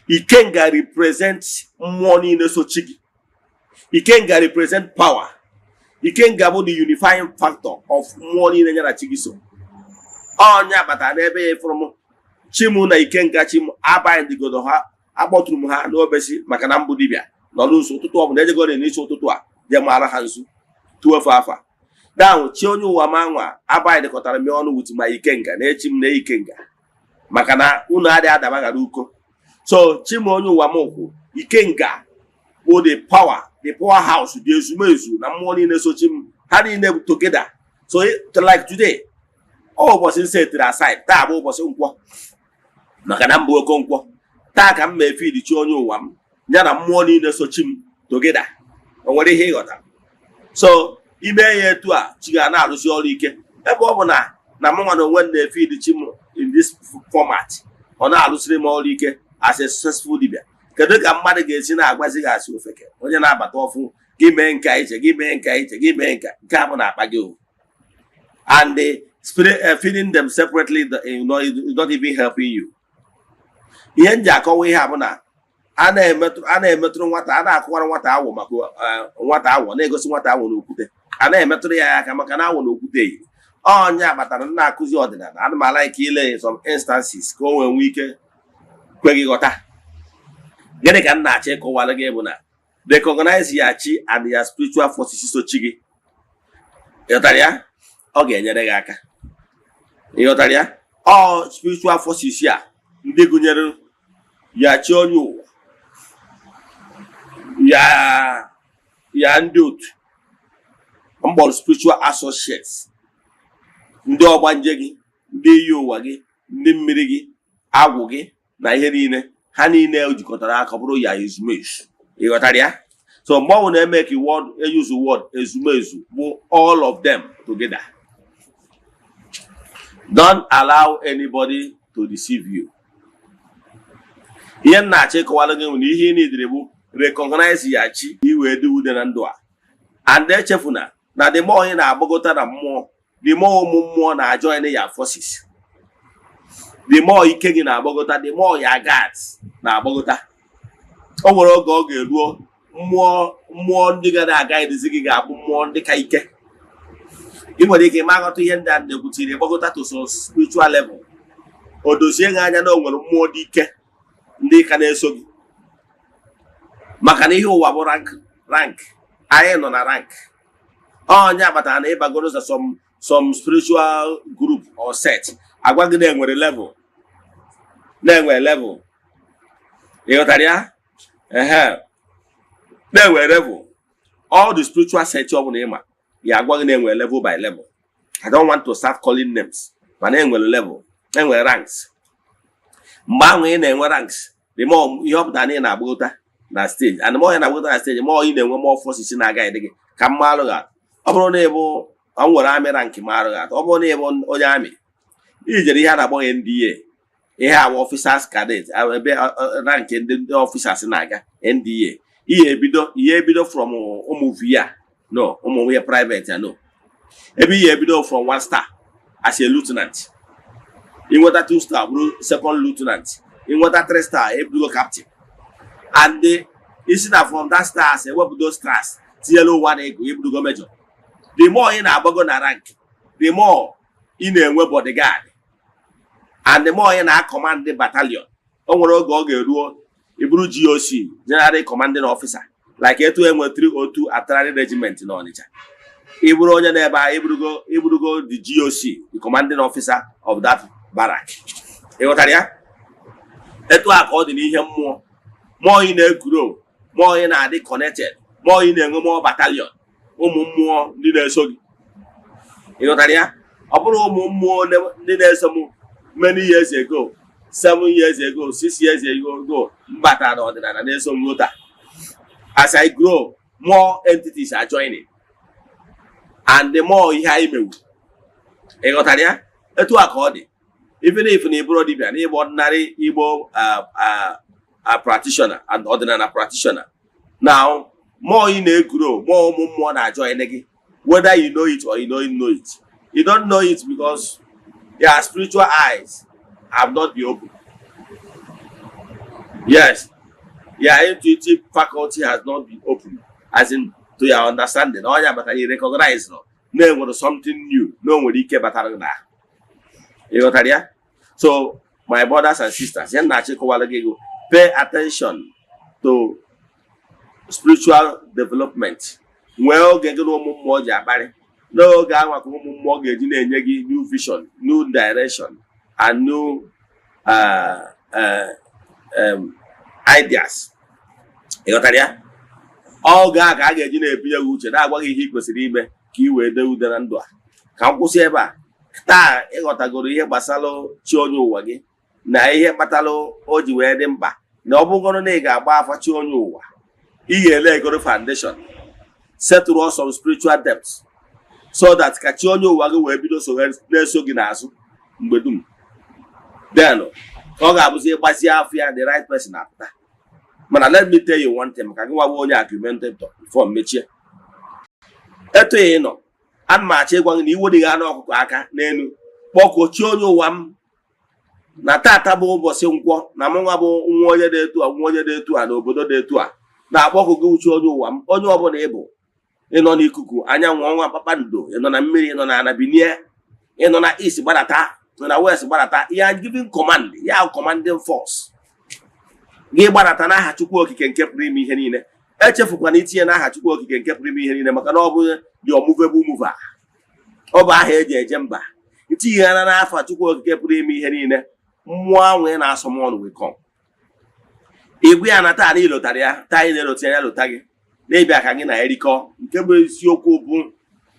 S1: Ikenga represents money in the sochigi. Ikenga represent power. Ikenga be the unifying factor of money in the chigiso. Oh, yeah, but I never from Chimu na Ikenga Chim Aba and the Godoha, Abotumuha, no Bessie, Makanambu Dibia, no lose to 2 of the go in issue to 2, Yamara Hansu, 2 of Alpha. Now, Chonu Wamanga, Aba the Cotaramion with my Ikenga, Nechim ne Ikenga. Makana, una de Adamagaruko. So, Chimonyu Wamoku, Ikenga, or the powerhouse, the Ezumezu, the money in the Sochim, having them together. So, like today, all was inside to that side, Tabo was unqua. Makanambo Conqua, Takam may feed the Chonyu Wam, Yana money in the Sochim together. Or what he got up. So, he may to a Chigana, Luciolike, a Bobona, Namona when they feed the Chim in this format, on our Lucille Molike. As a successful dibia. Kaduka mother gets in our Guazigas, you fake. When you're not awful, give me and kite, give me and kite, give me and carbon up again. And they feeding them separately, you know, it's not even helping you. Yen Jack always have na. Ana metro what I what I want, negos what I want to put. Ana metro ya Kamakana will put it. Oh, yeah, but I'm not Kuziodina. And my like in some instances, go and weekend. Kwegigota. Gene kan na che ko wala ge buna. Recognize ya chi and your spiritual forces so chigi. Yotaria? Oge nyere ga aka. Yotaria? All spiritual forces ya ndi gunyere ya chi onyu. Ya ndut. Mbol spiritual associates. Ndi ogbanje gi, ndi yowa gi, ndi mmiri gi, agwu gi. Na ihe niile ha niile ejikọtara aka bụrụ ya ezumezu. Ịghọtara ya? So mgbe ọ na-eme ka use the word ezumezu bụ all of them together. Don't allow anybody to deceive you. Ihe na-achọ ịkọwara gị na ihe niile bụ recognize ya chi iwe dị ude na ndụ a. And echefuna na the more ị na-agbagota na mmụọ, the more ụmụ mmụọ na-join ya forces. The more you can in Bogota, the more your guards na Bogota. Overall, go get more digger that guide the Zigiga, more the Kaike. If they came out to end that they could see the Bogota to so spiritual level. Or those young I know more dike, they can so Makaniho rank. I am on a rank. Oh, yeah, but I never go to some spiritual group or set. I want to them with a level. Then we're level. You got that? Then we're level. All the spiritual set of name. Yeah, going them we're level by level. I don't want to start calling names. But then we're level. Then we're ranks. Man and we're ranks. The more you have done in Abota that stage, and the more in Abota stage, the more in the more forces in a guy. Come Maloga. Obronable, I'm what I'm a ranking Maroga. Obronable Oyami. He had about NDA. He have officers cadets. I will be ranking the officers in Naga NDA. He bido from Omovia. No, Omovia private. No. Every year bido from 1 star as a lieutenant. In water 2 star, second lieutenant. In water 3 star, a captain. And the instead from that star, say what those stars. Yellow 1 able go major. The more in a bogona rank, the more in a web bodyguard. And the more in our commanding battalion, overall go Ibru GOC, General Commanding Officer, like A2M 302 Atrari Regiment in Onitsha. Ibru nearby Ibrugo the GOC, the commanding officer of that barrack. Eotaria? Etwa according him more in a grow, more in a connected, more in a more battalion, more leaders. Eotaria? Upon more leaders. Many years ago, 7 years ago, 6 years ago, but I don't know. As I grow, more entities are joining. And the more you have email. Even if in Igbo Dibia, an ordinary Igbo a practitioner and ordinary practitioner. Now, more in a grow, more than join, whether you know it or you don't know it. You don't know it because your spiritual eyes have not been opened. Yes, your intuitive faculty has not been opened, as in to your understanding. Oh yeah, but you recognize no something new. No one care about that. You got that? So, my brothers and sisters, pay attention to spiritual development. Well, get no more jabari. No mortgage new vision, new direction, and new ideas. You got that? All God I get in a beer which and I want he was ribe, key way the Udanandua. Can't go see ever. Ta got go here Basalo, Chonyo wagi. Na here Batalo, Oji Wedemba. No gonna nega bar for Chonyo. He got foundation. Set to us some spiritual depths. So that Kachonyo wagi will be so Nesoginasu. Mbedum. Then, Koga was a Basia the right person after. But let me tell you one thing, I can argumented for Mitchell. Eto and March one you would aka Nenu, Boko Chonyo Wam Natatabo was Unqua, Namongabo, Unwoya de two, and Woya de two, and Obodo de two. Now Boko go Chonyo Wam, on your abonable. In on Ikuku, Anya Wanga Papando, and on a million on Anabinia, and on a East Barata, and a West Barata, he are giving command, he are commanding force. Gay Baratana had to work, he can keep me henine. Echefukaniti and I had to work, he can keep me henine, Macanobu, your movable mover. Over here, Jemba. It's here and a half to work, kept me henine. One when I someone will come. If we are not a little taria, tiny little tagi, maybe I can get a hedico, Eziokwu boom.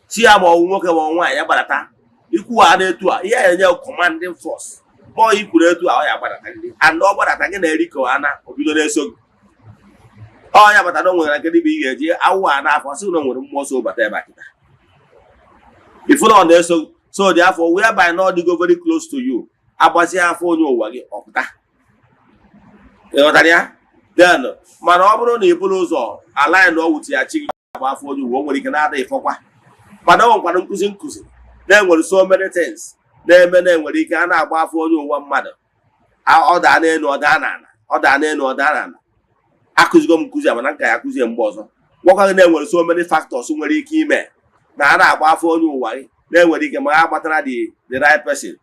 S1: See about walking on one, Yabarata. You could add to a yeah, commanding force. Or you could do our Yabarata, and no but attacking Eziokwu or you don't so. Oh, yeah, but I don't want to get be here. I want to soon on more so, but ever. If you don't know, so therefore, whereby not to go very close to you. Abasia for you wagi of that. You know that? Then, Manobro Nibulos or align with your chicken about for you, what we can add a foca. But no one cousin. Then were so many things. Then men were he can about for you one mother. Or Dane or Danana, or Dane or Danana. Akuzum Kuzamanaka, Akuzum Bozo. Walking there were so many factors who were he came. Now, about for you, why? Then were he came out the right person.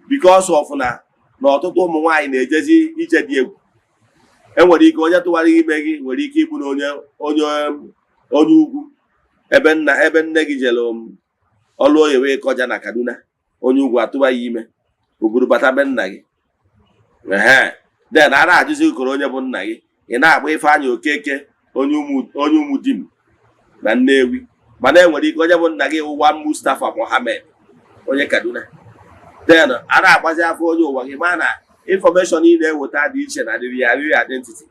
S1: Because of na to wine a jazzy each a deal. And what he go to worry begging, where he keep on you, Eben Negijelum, all the way Kojana Kaduna, on you go to Ime, Ugurubata Ben Nagi. Then I just you Coronia Bonagi, and I way find your cake on you mudim. Than Nevi. But then when he go to Nagi, one Mustafa Mohammed, on your Kaduna. Then, I was there for you, Wagimana. Information in there without each and the identity.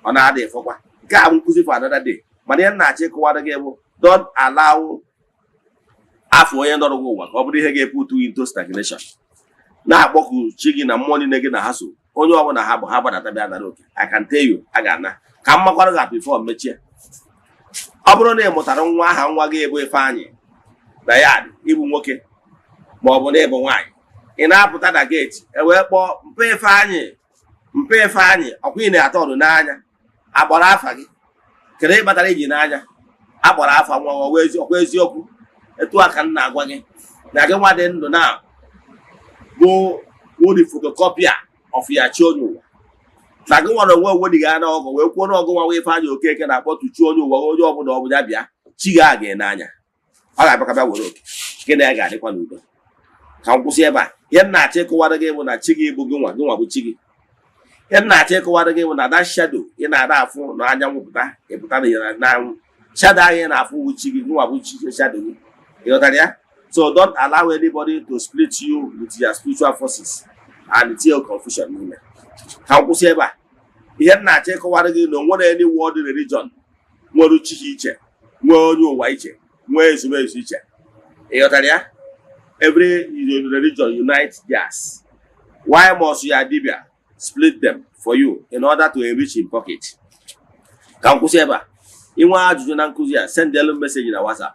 S1: On our day for what? Come for another day. But then, I check what again. Don't allow half way another work. Nobody get put into stagnation. Now, Boku, chicken and morning again a hustle. Only want to have that. I can tell you, I got now. Come up before Mitchell. Abrone Motaron Wahawagi away Fanny. Diane, even working. More neighbor wine. In our put at a gate, a well pay Fanny, a queen at all Nanya, Aborafagi, Kere Batari Nanya, Aborafa, where's Yoku, a Tuakan Nagwagi. Nagawa then do now. Go the photocopier of your children. Nagawa the world with the Ghana or will go away find your cake and I bought to show you what you over the Abia, Chiga again, Nanya. All I about work. Can I get it one? Kampuseba, yen na take water game when a chiggy buguma, no abu chiggy. Yen na take water game when that shadow, in a raffle, no Ayamuta, a putana now. Shada and a fool chiggy, no abu chiggy shadow. You know that? So don't allow anybody to split you with your spiritual forces and it's your confusion. Kampuseba, yen na take water game, no one any word in religion. nwere chi iche, nwee onye ụwa iche, nwee ezumezu iche. Ịghọtara ya? Every religion unites theirs. Why must your dibia split them for you in order to enrich his pocket? Ka nkwụsị ebe a. Inwe ajụjụ na nkụzi a, send them message na WhatsApp.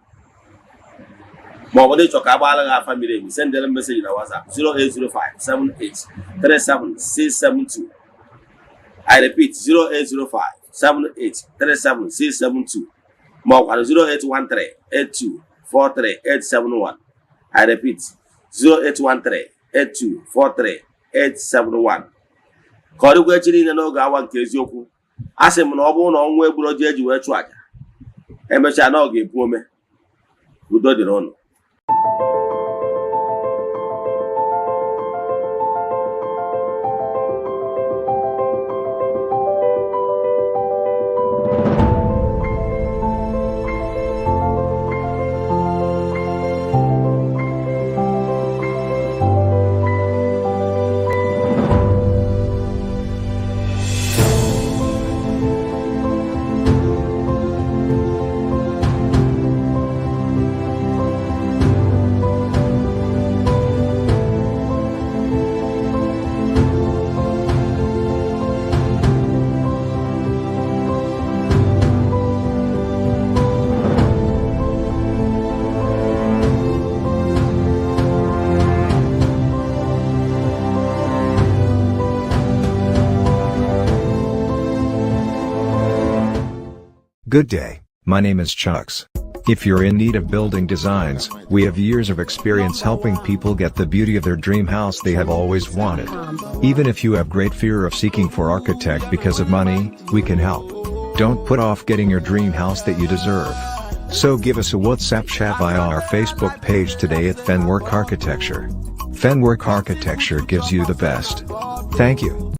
S1: Ma ọ bụ ịchọ ka agbaala gị afa miri emi, send them message na WhatsApp 08057837672. I repeat 08057837672. Ma ọ kwara 08138243871. I repeat 08138243871. Ka ọ dịkwa echi niile n'oge awa nke eziokwu. A sị m na ọ bụrụ na ọnwụ egburu ji eji wee chụọ aja, emechaa na ọ ga-epu ome. Udo dịrị ụnụ.
S2: Good day, my name is Chucks. If you're in need of building designs, we have years of experience helping people get the beauty of their dream house they have always wanted. Even if you have great fear of seeking for architect because of money, we can help. Don't put off getting your dream house that you deserve. So give us a WhatsApp chat via our Facebook page today at Fenwork Architecture. Fenwork Architecture gives you the best. Thank you.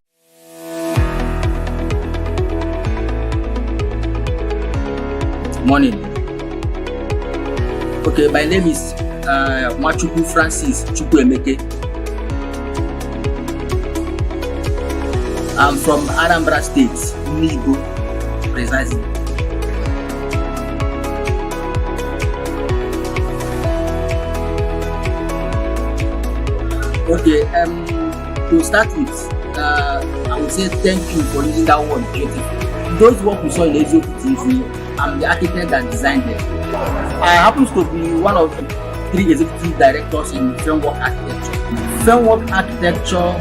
S3: Morning. Okay, my name is Machuku Francis Chukwuemeke. I'm from Anambra State, Nibo, precisely. Okay, to start with, I would say thank you for using that word, beautiful. Those work we saw in Eziokwu TV, I'm the architect that designed them. I happen to be one of the 3 executive directors in Framework Architecture. Framework Architecture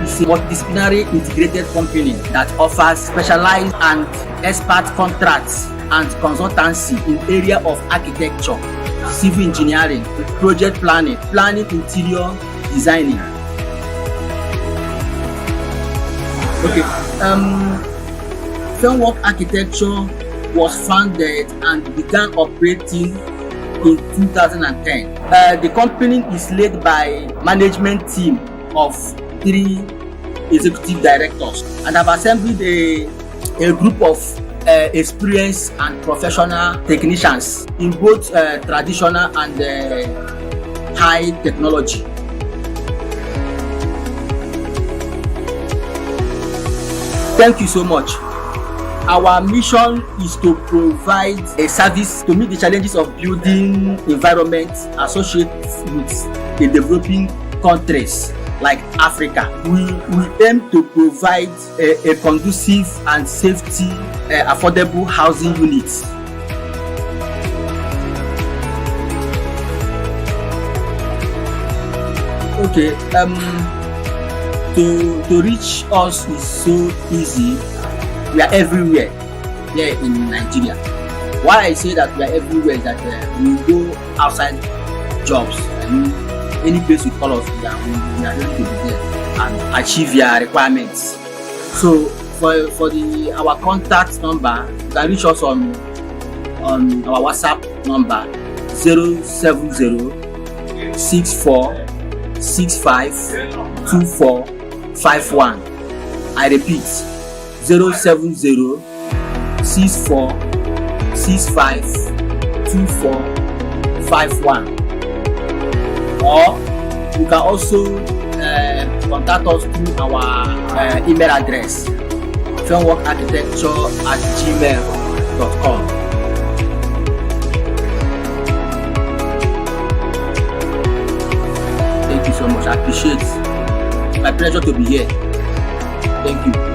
S3: is a multidisciplinary integrated company that offers specialized and expert contracts and consultancy in area of architecture, civil engineering, project planning, interior designing. Okay, Framework Architecture was founded and began operating in 2010. The company is led by management team of 3 executive directors, and have assembled a group of experienced and professional technicians in both traditional and high technology. Thank you so much. Our mission is to provide a service to meet the challenges of building environments associated with the developing countries like Africa. We aim to provide a conducive and safety, affordable housing units. Okay, to reach us is so easy. We are everywhere here in Nigeria. Why I say that we are everywhere is that we go outside jobs. I mean, any place you call us, we are ready to be there and achieve your requirements. So for our contact number, you can reach us on our WhatsApp number 07064652451. I repeat, 07064652451. Or you can also contact us through our email address, frameworkarchitecture@gmail.com. gmail.com. Thank you so much. I appreciate it. My pleasure to be here. Thank you.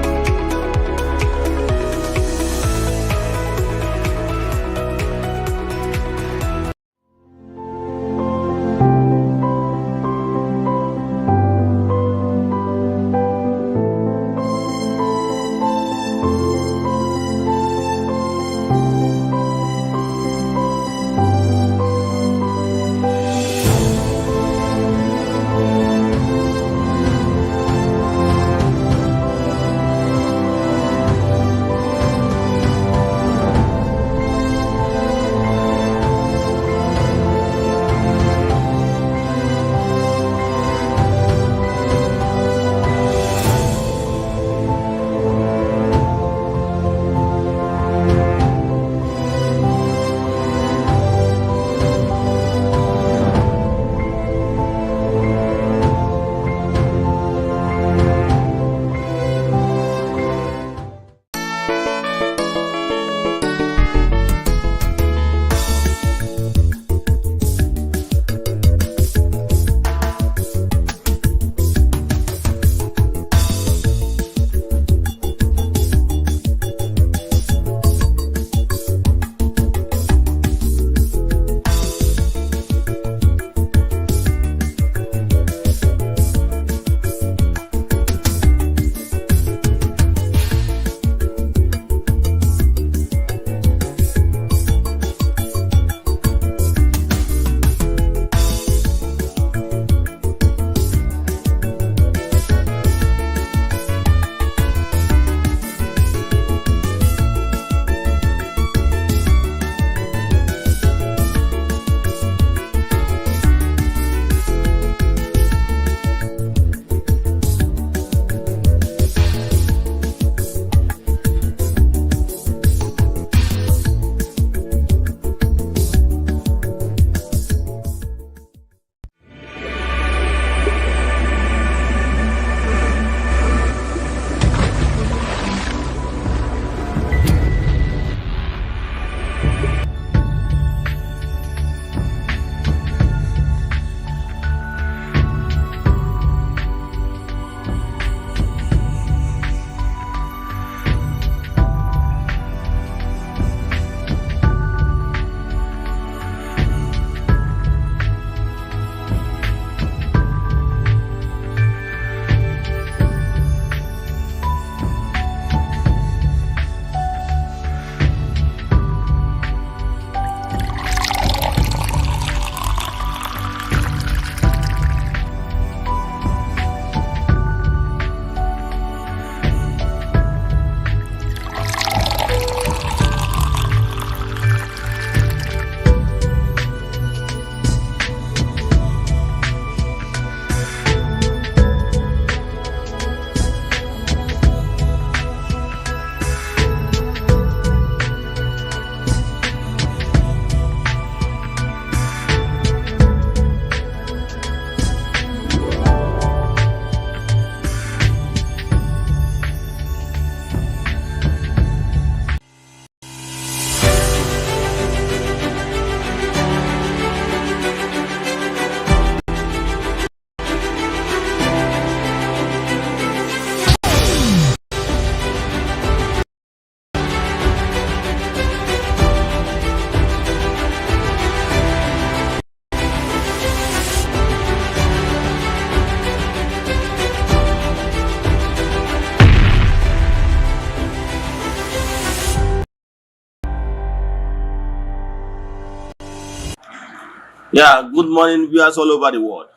S1: Yeah, good morning, viewers all over the world.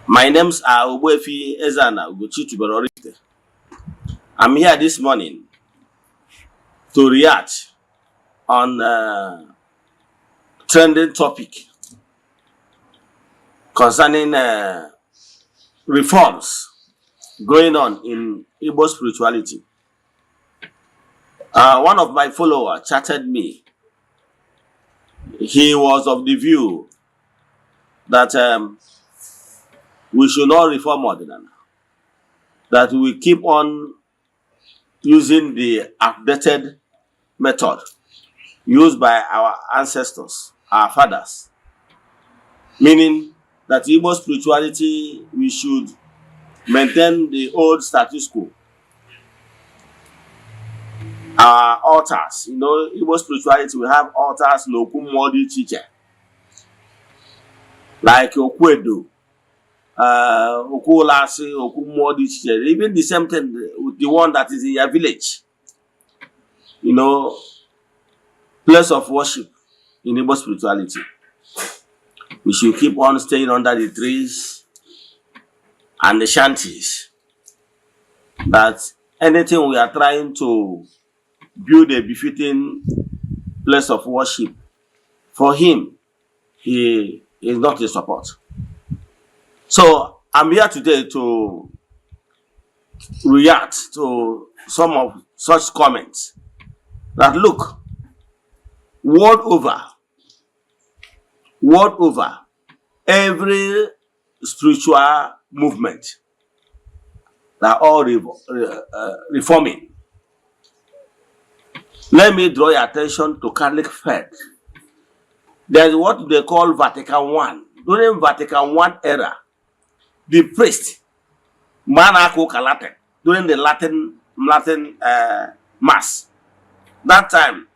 S1: My names are Ogbuefi Eze-Ana Ugochi. I'm here this morning to react on trending topic concerning reforms going on in Igbo spirituality. One of my followers chatted me. He was of the view that we should not reform Ordinance, that we keep on using the outdated method used by our ancestors, our fathers. Meaning that Igbo spirituality, we should maintain the old status quo. Our altars, Igbo spirituality, we have altars no kumodi teacher. Like Okwedo, Okulasi, Okumodi teacher. Even the same thing with the one that is in your village. Place of worship in Igbo spirituality. We should keep on staying under the trees and the shanties. That anything we are trying to build a befitting place of worship, for him, he is not in support. So I'm here today to react to some of such comments. That look, world over, every spiritual movement, they are all reforming. Let me draw your attention to Catholic faith. There's what they call Vatican I. During Vatican I era, the priest, Manaco Latin, during the Latin Mass, that time,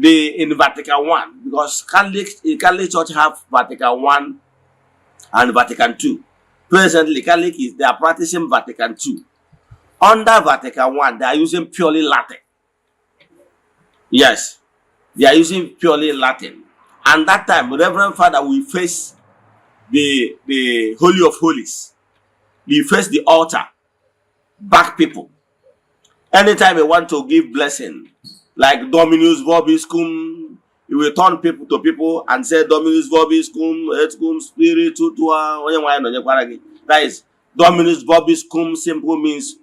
S1: in Vatican I, because Catholic Church have Vatican I and Vatican II. Presently, they are practicing Vatican II. Under Vatican I, they are using purely Latin. Yes, they are using purely Latin. And that time, Reverend Father will face the Holy of Holies. He face the altar, back people. Anytime you want to give blessing, like Dominus Vobiscum, he will turn people to people and say Dominus Vobiscum, et cum spiritu tua. That is Dominus Vobiscum simple means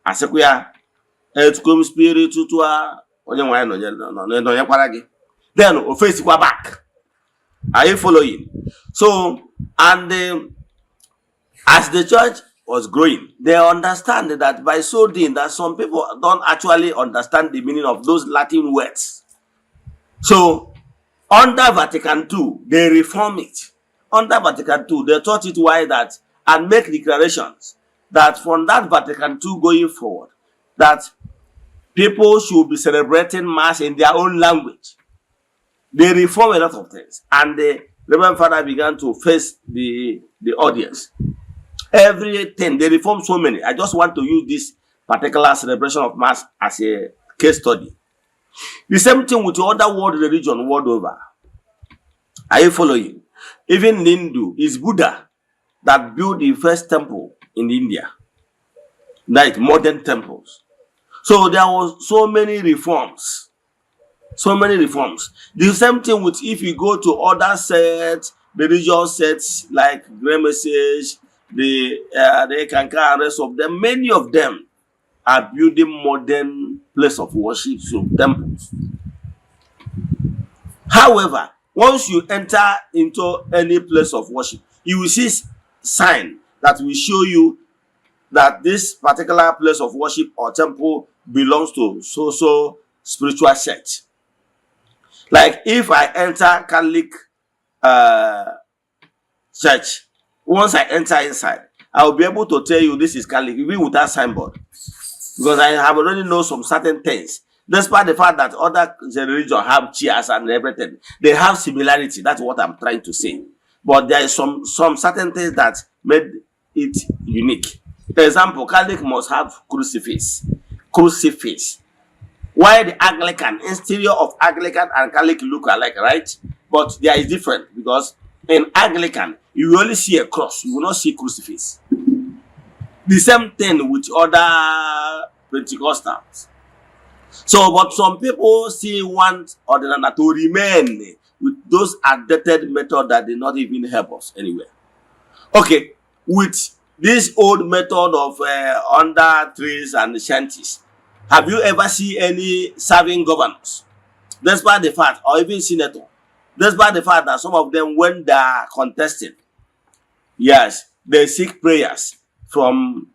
S1: Asekuya et cum spiritu tua. Then face back. Are you following? So, and as the church was growing, they understand that by so doing that some people don't actually understand the meaning of those Latin words. So, under Vatican II, they reform it. Under Vatican II, they taught it why that and make declarations that from that Vatican II going forward, that people should be celebrating Mass in their own language. They reform a lot of things, and the Reverend Father began to face the audience. Everything, they reform so many. I just want to use this particular celebration of Mass as a case study. The same thing with the other world religion world over. Are you following? Even in Hindu, it's Buddha that built the first temple in India, like modern temples. So there was so many reforms. So many reforms. The same thing with if you go to other sets, religious sets like Grey Message, the Kanka and rest of them, many of them are building modern place of worship, so temples. However, once you enter into any place of worship, you will see sign that will show you that this particular place of worship or temple belongs to so spiritual sect. Like if I enter Catholic church, once I enter inside, I will be able to tell you this is Catholic, even without signboard. Because I have already know some certain things. Despite the fact that other religions have chairs and everything, they have similarity. That's what I'm trying to say. But there is some certain things that made it unique. For example, Catholic must have crucifix. Crucifix. Why the Anglican, interior of Anglican and Catholic look alike, right? But there is different because in Anglican, you will only see a cross. You will not see crucifix. The same thing with other Pentecostals. So, but some people still want Ordinary to remain with those outdated methods that did not even help us anywhere. Okay, with this old method of under trees and shanties, have you ever seen any serving governors? Despite the fact, or even senator, despite the fact that some of them, when they are contesting, yes, they seek prayers from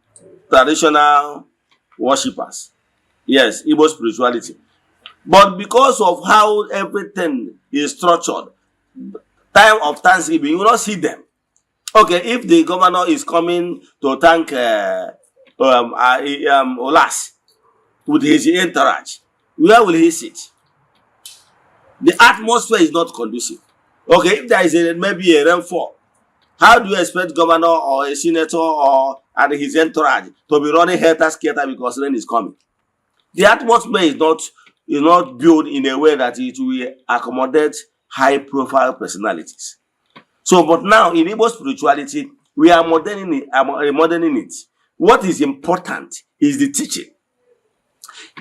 S1: traditional worshippers. Yes, Igbo spirituality. But because of how everything is structured, time of Thanksgiving, you will not see them. Okay, if the governor is coming to thank Olas with his entourage, where will he sit? The atmosphere is not conducive. Okay, if there is maybe a rainfall, how do you expect governor or a senator or and his entourage to be running helter-skelter because rain is coming? The atmosphere is not built in a way that it will accommodate high-profile personalities. So, but now in Igbo spirituality, we are moderning it. What is important is the teaching.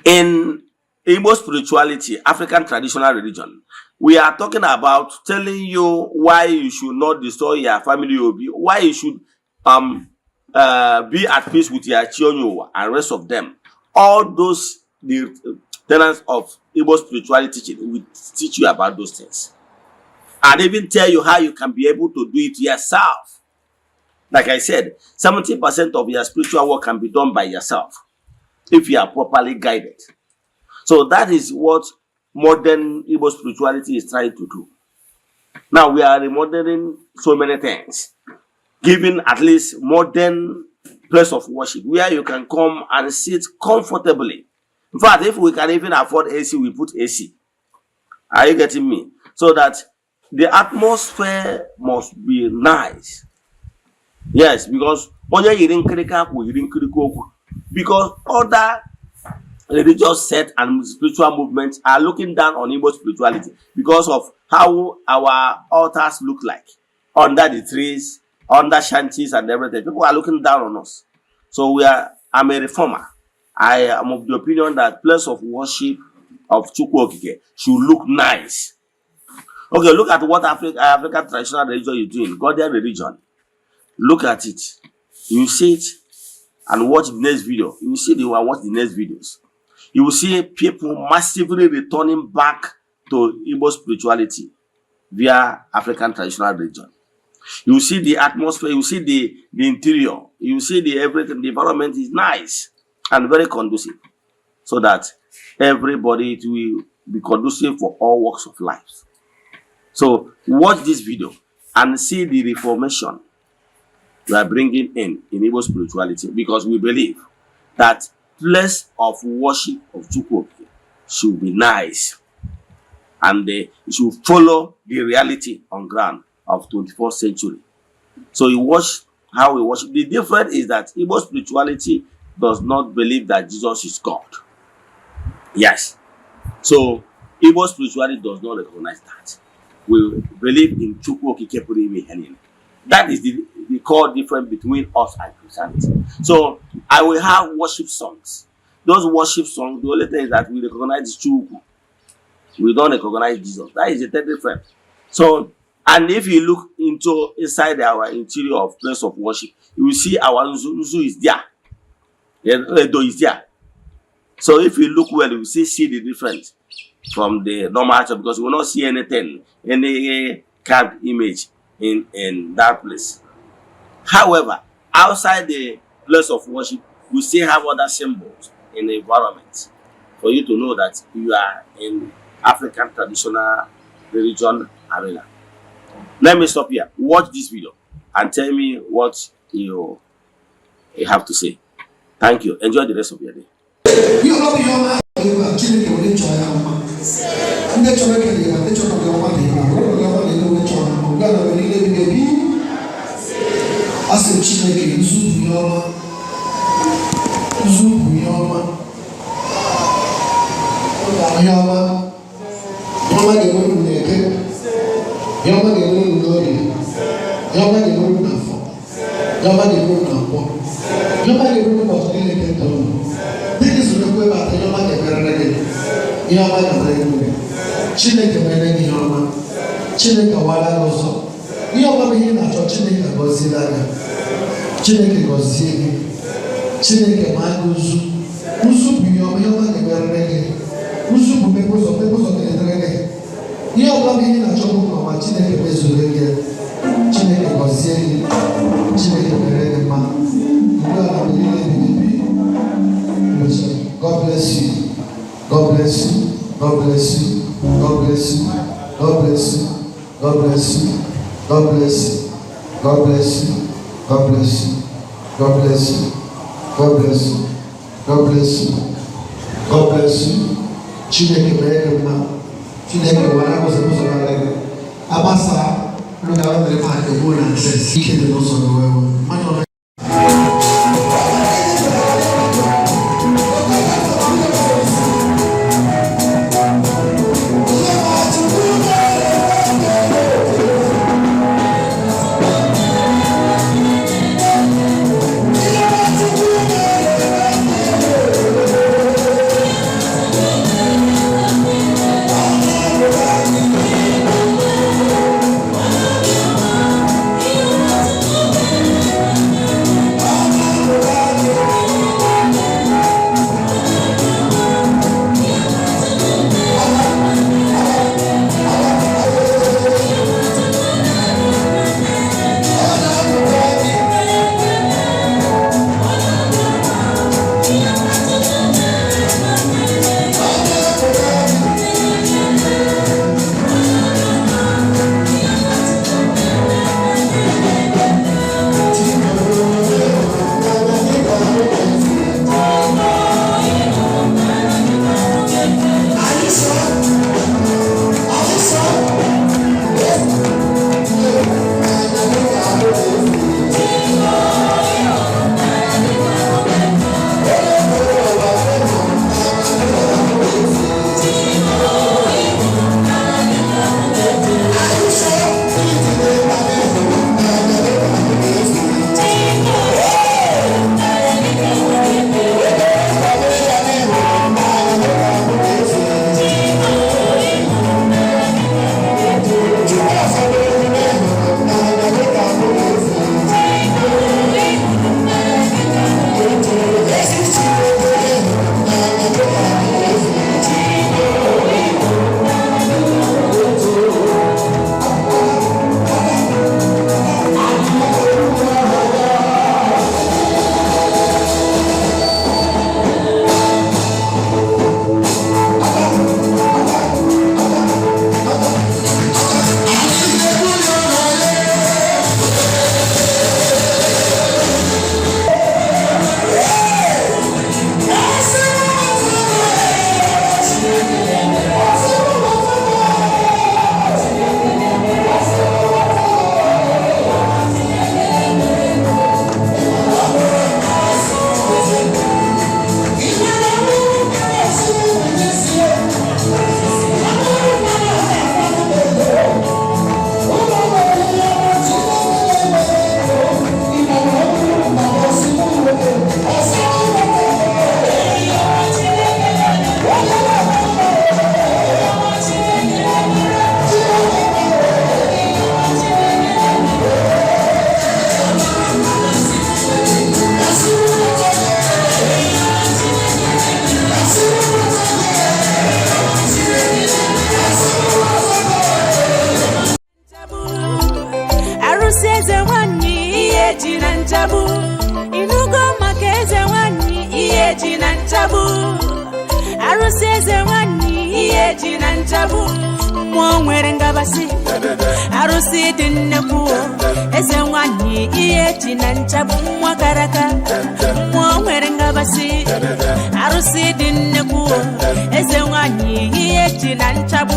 S1: In Igbo spirituality, African traditional religion, we are talking about telling you why you should not destroy your family, why you should be at peace with your children and rest of them. All those the tenets of Igbo spirituality teaching will teach you about those things. And even tell you how you can be able to do it yourself. Like I said, 70% of your spiritual work can be done by yourself if you are properly guided. So that is what modern Igbo spirituality is trying to do. Now we are remodeling so many things, giving at least modern place of worship where you can come and sit comfortably. In fact, if we can even afford AC, we put AC. Are you getting me? So that the atmosphere must be nice. Yes, because other religious sects and spiritual movements are looking down on Igbo spirituality because of how our altars look like under the trees, under shanties and everything. People are looking down on us. So I'm a reformer. I am of the opinion that place of worship of Chukwu Okike should look nice. Okay, look at what African traditional religion is doing, Ghanaian religion. Look at it. You see it and watch the next video. You will see watch the next videos. You will see people massively returning back to Igbo spirituality via African traditional religion. You will see the atmosphere, you will see the interior, you will see everything. The environment is nice and very conducive, so that everybody it will be conducive for all walks of life. So watch this video and see the reformation we are bringing in Igbo spirituality, because we believe that place of worship of Chukwu should be nice and it should follow the reality on ground of 21st century. So you watch how we worship. The difference is that Igbo spirituality does not believe that Jesus is God. Yes. So Igbo spirituality does not recognize that. We believe in Chukwu Okike Puru Ime Ihe Niile. That is the core difference between us and Christianity. So I will have worship songs. Those worship songs, the only thing is that we recognize Chukwu. We don't recognize Jesus. That is the third difference. So, and if you look inside our interior of place of worship, you will see our Nzu is there. Edo is there. So if you look well, you will see the difference from the normal church, because we will not see anything, any carved image in that place. However, outside the place of worship, we still have other symbols in the environment for you to know that you are in African traditional religion arena. Let me stop here. Watch this video and tell me what you have to say. Thank you. Enjoy the rest of your day.
S4: Chineke bless you. God bless you. God bless you. God bless you. God bless you. God bless you. God bless you. God bless you. God bless you. God bless you. God bless you. Chineke mere mma. Chineke wara ko se so na lege. Abasa no ga wa mere ma ke bo na se. Ike de no so no wewe.
S5: Arusi dinneku Eze-Ana iyeji na nchabu mwakaraka mwere basi Arusi dinneku Eze-Ana iyeji na nchabu.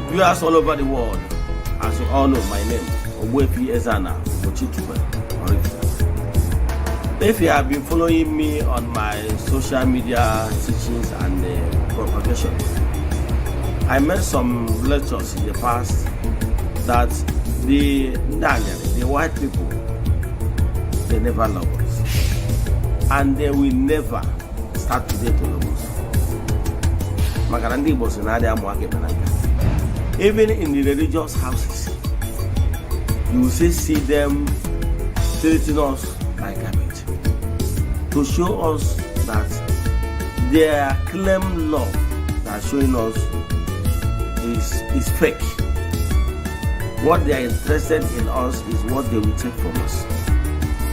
S1: Viewers all over the world, as you all know, my name is Eze-Ana. If you have been following me on my social media teachings and propagation, I made some lectures in the past that the white people, they never love us, and they will never start today to logos. Magarandi was in Adia even in the religious houses, you will see them treating us like garbage to show us that their claim love that showing us is fake. What they are interested in us is what they will take from us.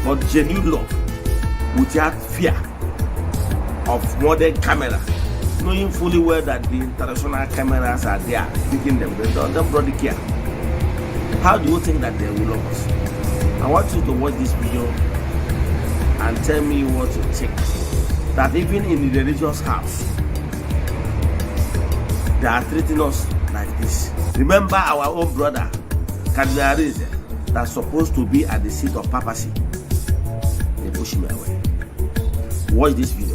S1: But genuine love, without fear of modern camera, knowing fully well that the international cameras are there picking them, they don't really care. How do you think that they will love us? I want you to watch this video and tell me what you think. That even in the religious house, they are treating us like this. Remember our own brother, Kadriarize, that's supposed to be at the seat of papacy. They push me away. Watch this video.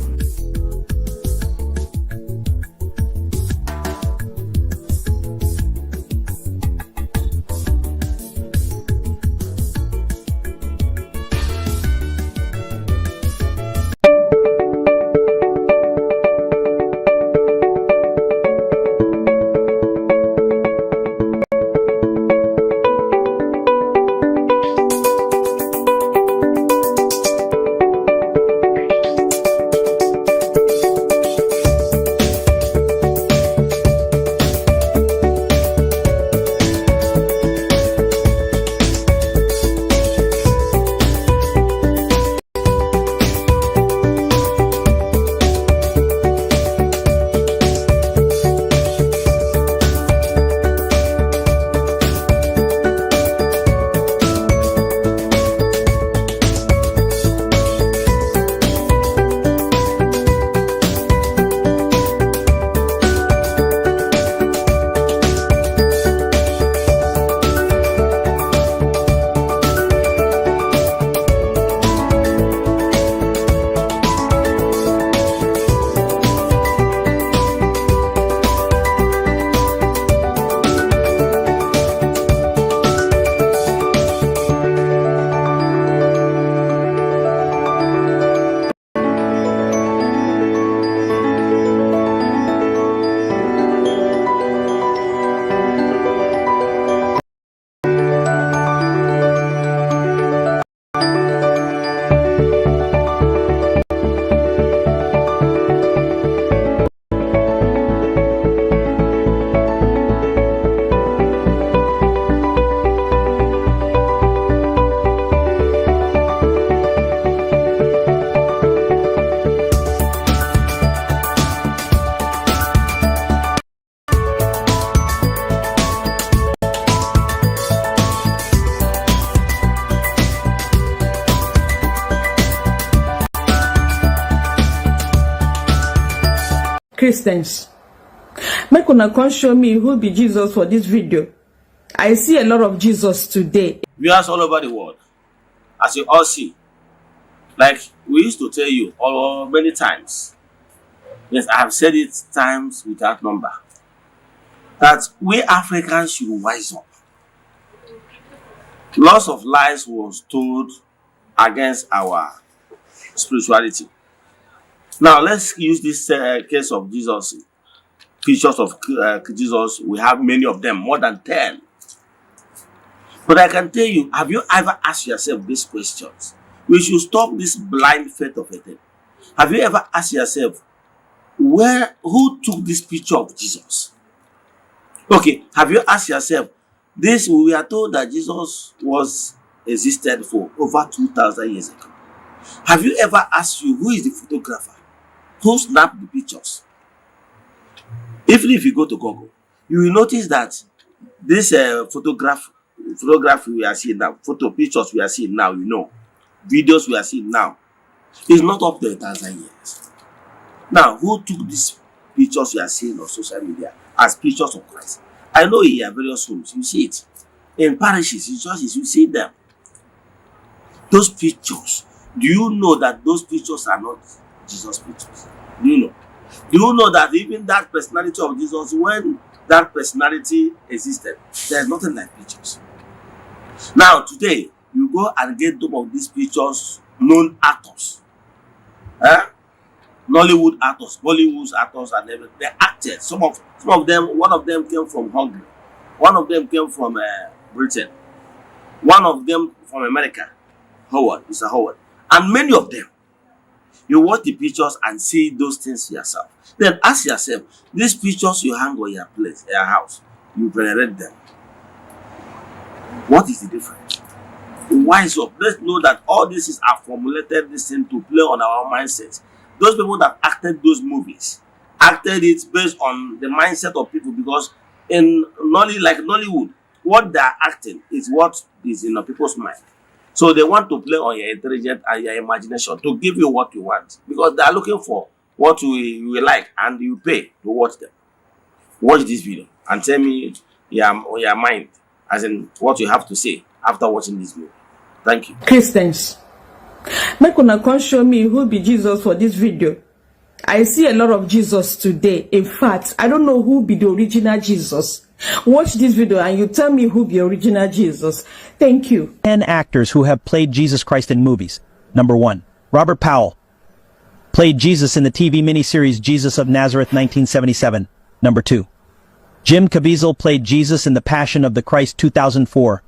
S6: Christians, make una come show me who be Jesus for this video. I see a lot of Jesus today.
S1: Viewers all over the world, as you all see, like we used to tell you many times, yes, I have said it times without number, that we Africans should wise up. Lots of lies was told against our spirituality. Now let's use this case of Jesus, pictures of Jesus. We have many of them, more than 10. But I can tell you, have you ever asked yourself these questions? We should stop this blind faith of a thing. Have you ever asked yourself, who took this picture of Jesus? Okay, have you asked yourself, we are told that Jesus existed for over 2,000 years ago. Have you ever asked you, who is the photographer? Who snapped the pictures? Even if you go to Google, you will notice that this photography we are seeing now, pictures we are seeing now, videos we are seeing now, is not up to 1,000 years. Now, who took these pictures you are seeing on social media as pictures of Christ? I know in your various homes, you see it. In parishes, in churches, you see them. Those pictures, do you know that those pictures are not Jesus' pictures? Do you know? Do you know that even that personality of Jesus, when that personality existed, there's nothing like pictures. Now, today, you go and get some of these pictures, known actors. Nollywood actors, Bollywood actors, and everything. They acted. Some of them. One of them came from Hungary. One of them came from Britain. One of them from America. Mr. Howard, and many of them. You watch the pictures and see those things yourself. Then ask yourself: these pictures you hang on your place, your house, you venerate them. What is the difference? Why so? Let's know that all this are formulated this thing to play on our mindsets. Those people that acted those movies acted it based on the mindset of people, because in Nollywood, what they are acting is what is in the people's mind. So they want to play on your intelligence and your imagination to give you what you want, because they are looking for what you like, and you pay to watch them. Watch this video and tell me your mind, as in what you have to say after watching this movie. Thank you.
S6: Christians, make una come show me who be Jesus for this video. I see a lot of Jesus today. In fact, I don't know who be the original Jesus. Watch this video and you tell me who be original Jesus. Thank you.
S7: 10 actors who have played Jesus Christ in movies. Number 1. Robert Powell. Played Jesus in the TV miniseries Jesus of Nazareth 1977. Number 2. Jim Caviezel played Jesus in The Passion of the Christ 2004.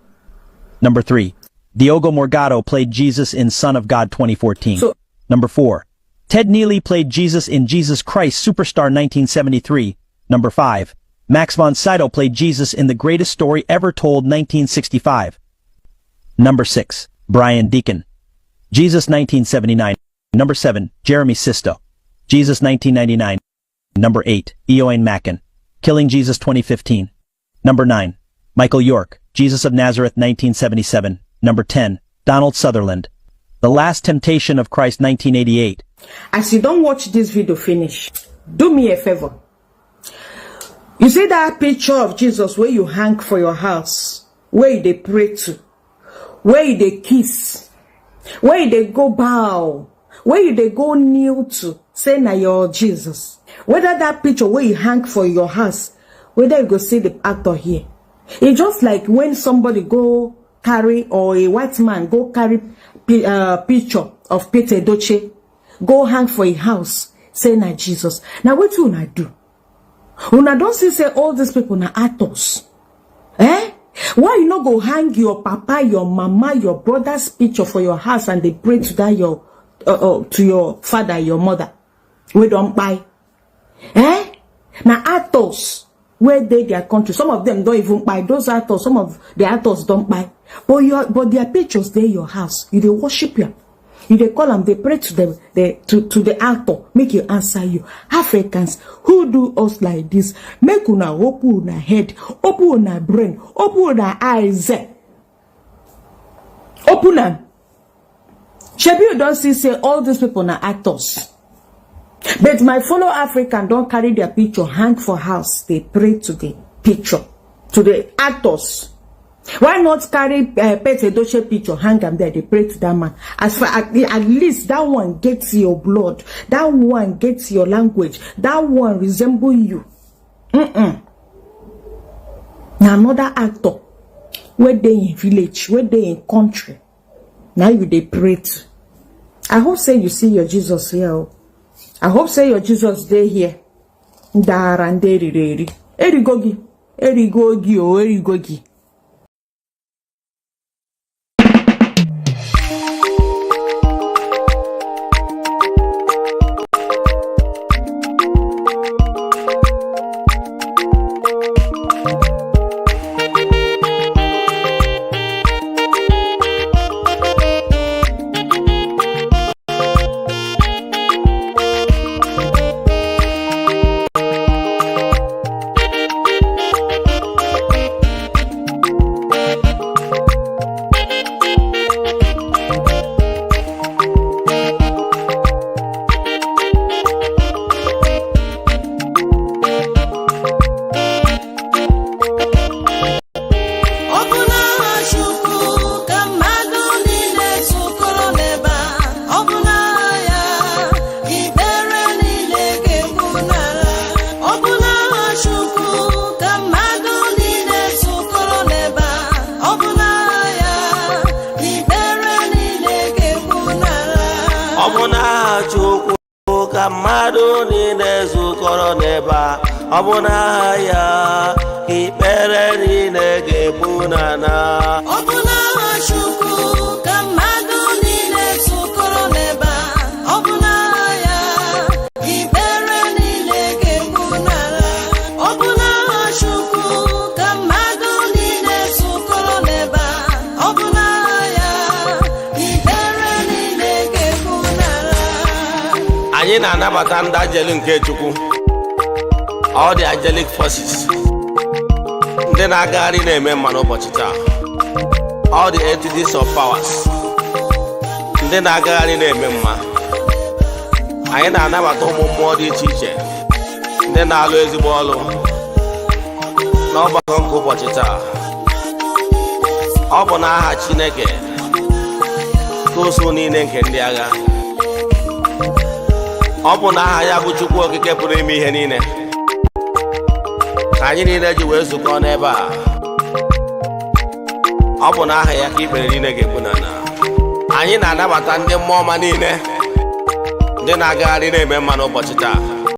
S7: Number 3. Diogo Morgado played Jesus in Son of God 2014. Number 4. Ted Neely played Jesus in Jesus Christ Superstar 1973. Number 5. Max von Sydow played Jesus in The Greatest Story Ever Told 1965. Number 6. Brian Deacon. Jesus 1979. Number 7. Jeremy Sisto. Jesus 1999. Number 8. Eoin Macken. Killing Jesus 2015. Number 9. Michael York. Jesus of Nazareth 1977. Number 10. Donald Sutherland. The Last Temptation of Christ 1988.
S6: As you don't watch this video finish, do me a favor. You see that picture of Jesus where you hang for your house, where they pray to, where they kiss, where they go bow, where they go kneel to, say na your Jesus. Whether that picture where you hang for your house, whether you go see the actor here. It's just like when somebody go carry, or a white man go carry picture of Peter Edochie, go hang for a house, say na Jesus. Now what you una do? Una don't see say all these people na actors. Eh? Why you not go hang your papa, your mama, your brother's picture for your house and they pray to that your to your father, your mother? We don't buy. Eh? Now actors where they their country, some of them don't even buy. Those actors, some of the actors don't buy. But their pictures they your house. You they worship you. You they call them, they pray to them, to the actor, make you answer you. Africans who do us like this, make una open una head, open una brain, open una eyes. Open them. Shebi you don't see say all these people are actors. But my fellow African don't carry their picture hang for house. They pray to the picture, to the actors. Why not carry Peter Edochie picture, hang them there, they pray to that man. As far at least that one gets your blood, that one gets your language, that one resemble you. Now another actor, where they in village, where they in country, now you they pray to. I hope say you see your Jesus here. I hope say your Jesus day here. Erigogi, Erigogi.
S8: ka mmadụ niile zukọrọ n'ebe a, ọ bụ n'aha ya ikpere niile ga-ebu n'ala.
S5: Ọ bụ n'aha Chukwu ka mmadụ niile zukọrọ n'ebe a, ọ bụ n'aha ya ikpere niile ga-ebu n'ala. Ọ bụ n'aha Chukwu ka mmadụ niile zukọrọ n'ebe a, ọ bụ n'aha ya ikpere niile ga-ebu n'ala.
S8: Anyị na-anabata ndị ajeli nke Chukwu, all the angelic forces, ndị na-agagharị na-eme mma n'ụbọchị taa, all the entities of powers, ndị na-agagharị na-eme mma. Anyị na-anabata ụmụ mmụọ dị iche iche ndị na-alụ ezigbo ọlụ n'ọgbakọ nke ụbọchị taa. Ọ bụ n'aha Chineke ka ụsụ niile nke ndị agha, ọ bụ n'aha ya bụ Chukwu okike pụrụ ime ihe niile ka anyị niile ji wee zukọ n'ebe a. Ọ bụ n'aha ya ka ikpere niile ga-ebu n'ala. Anyị na-anabata ndị mmụọ ọma niile ndị na-agagharị na-eme mma n'ụbọchị taa.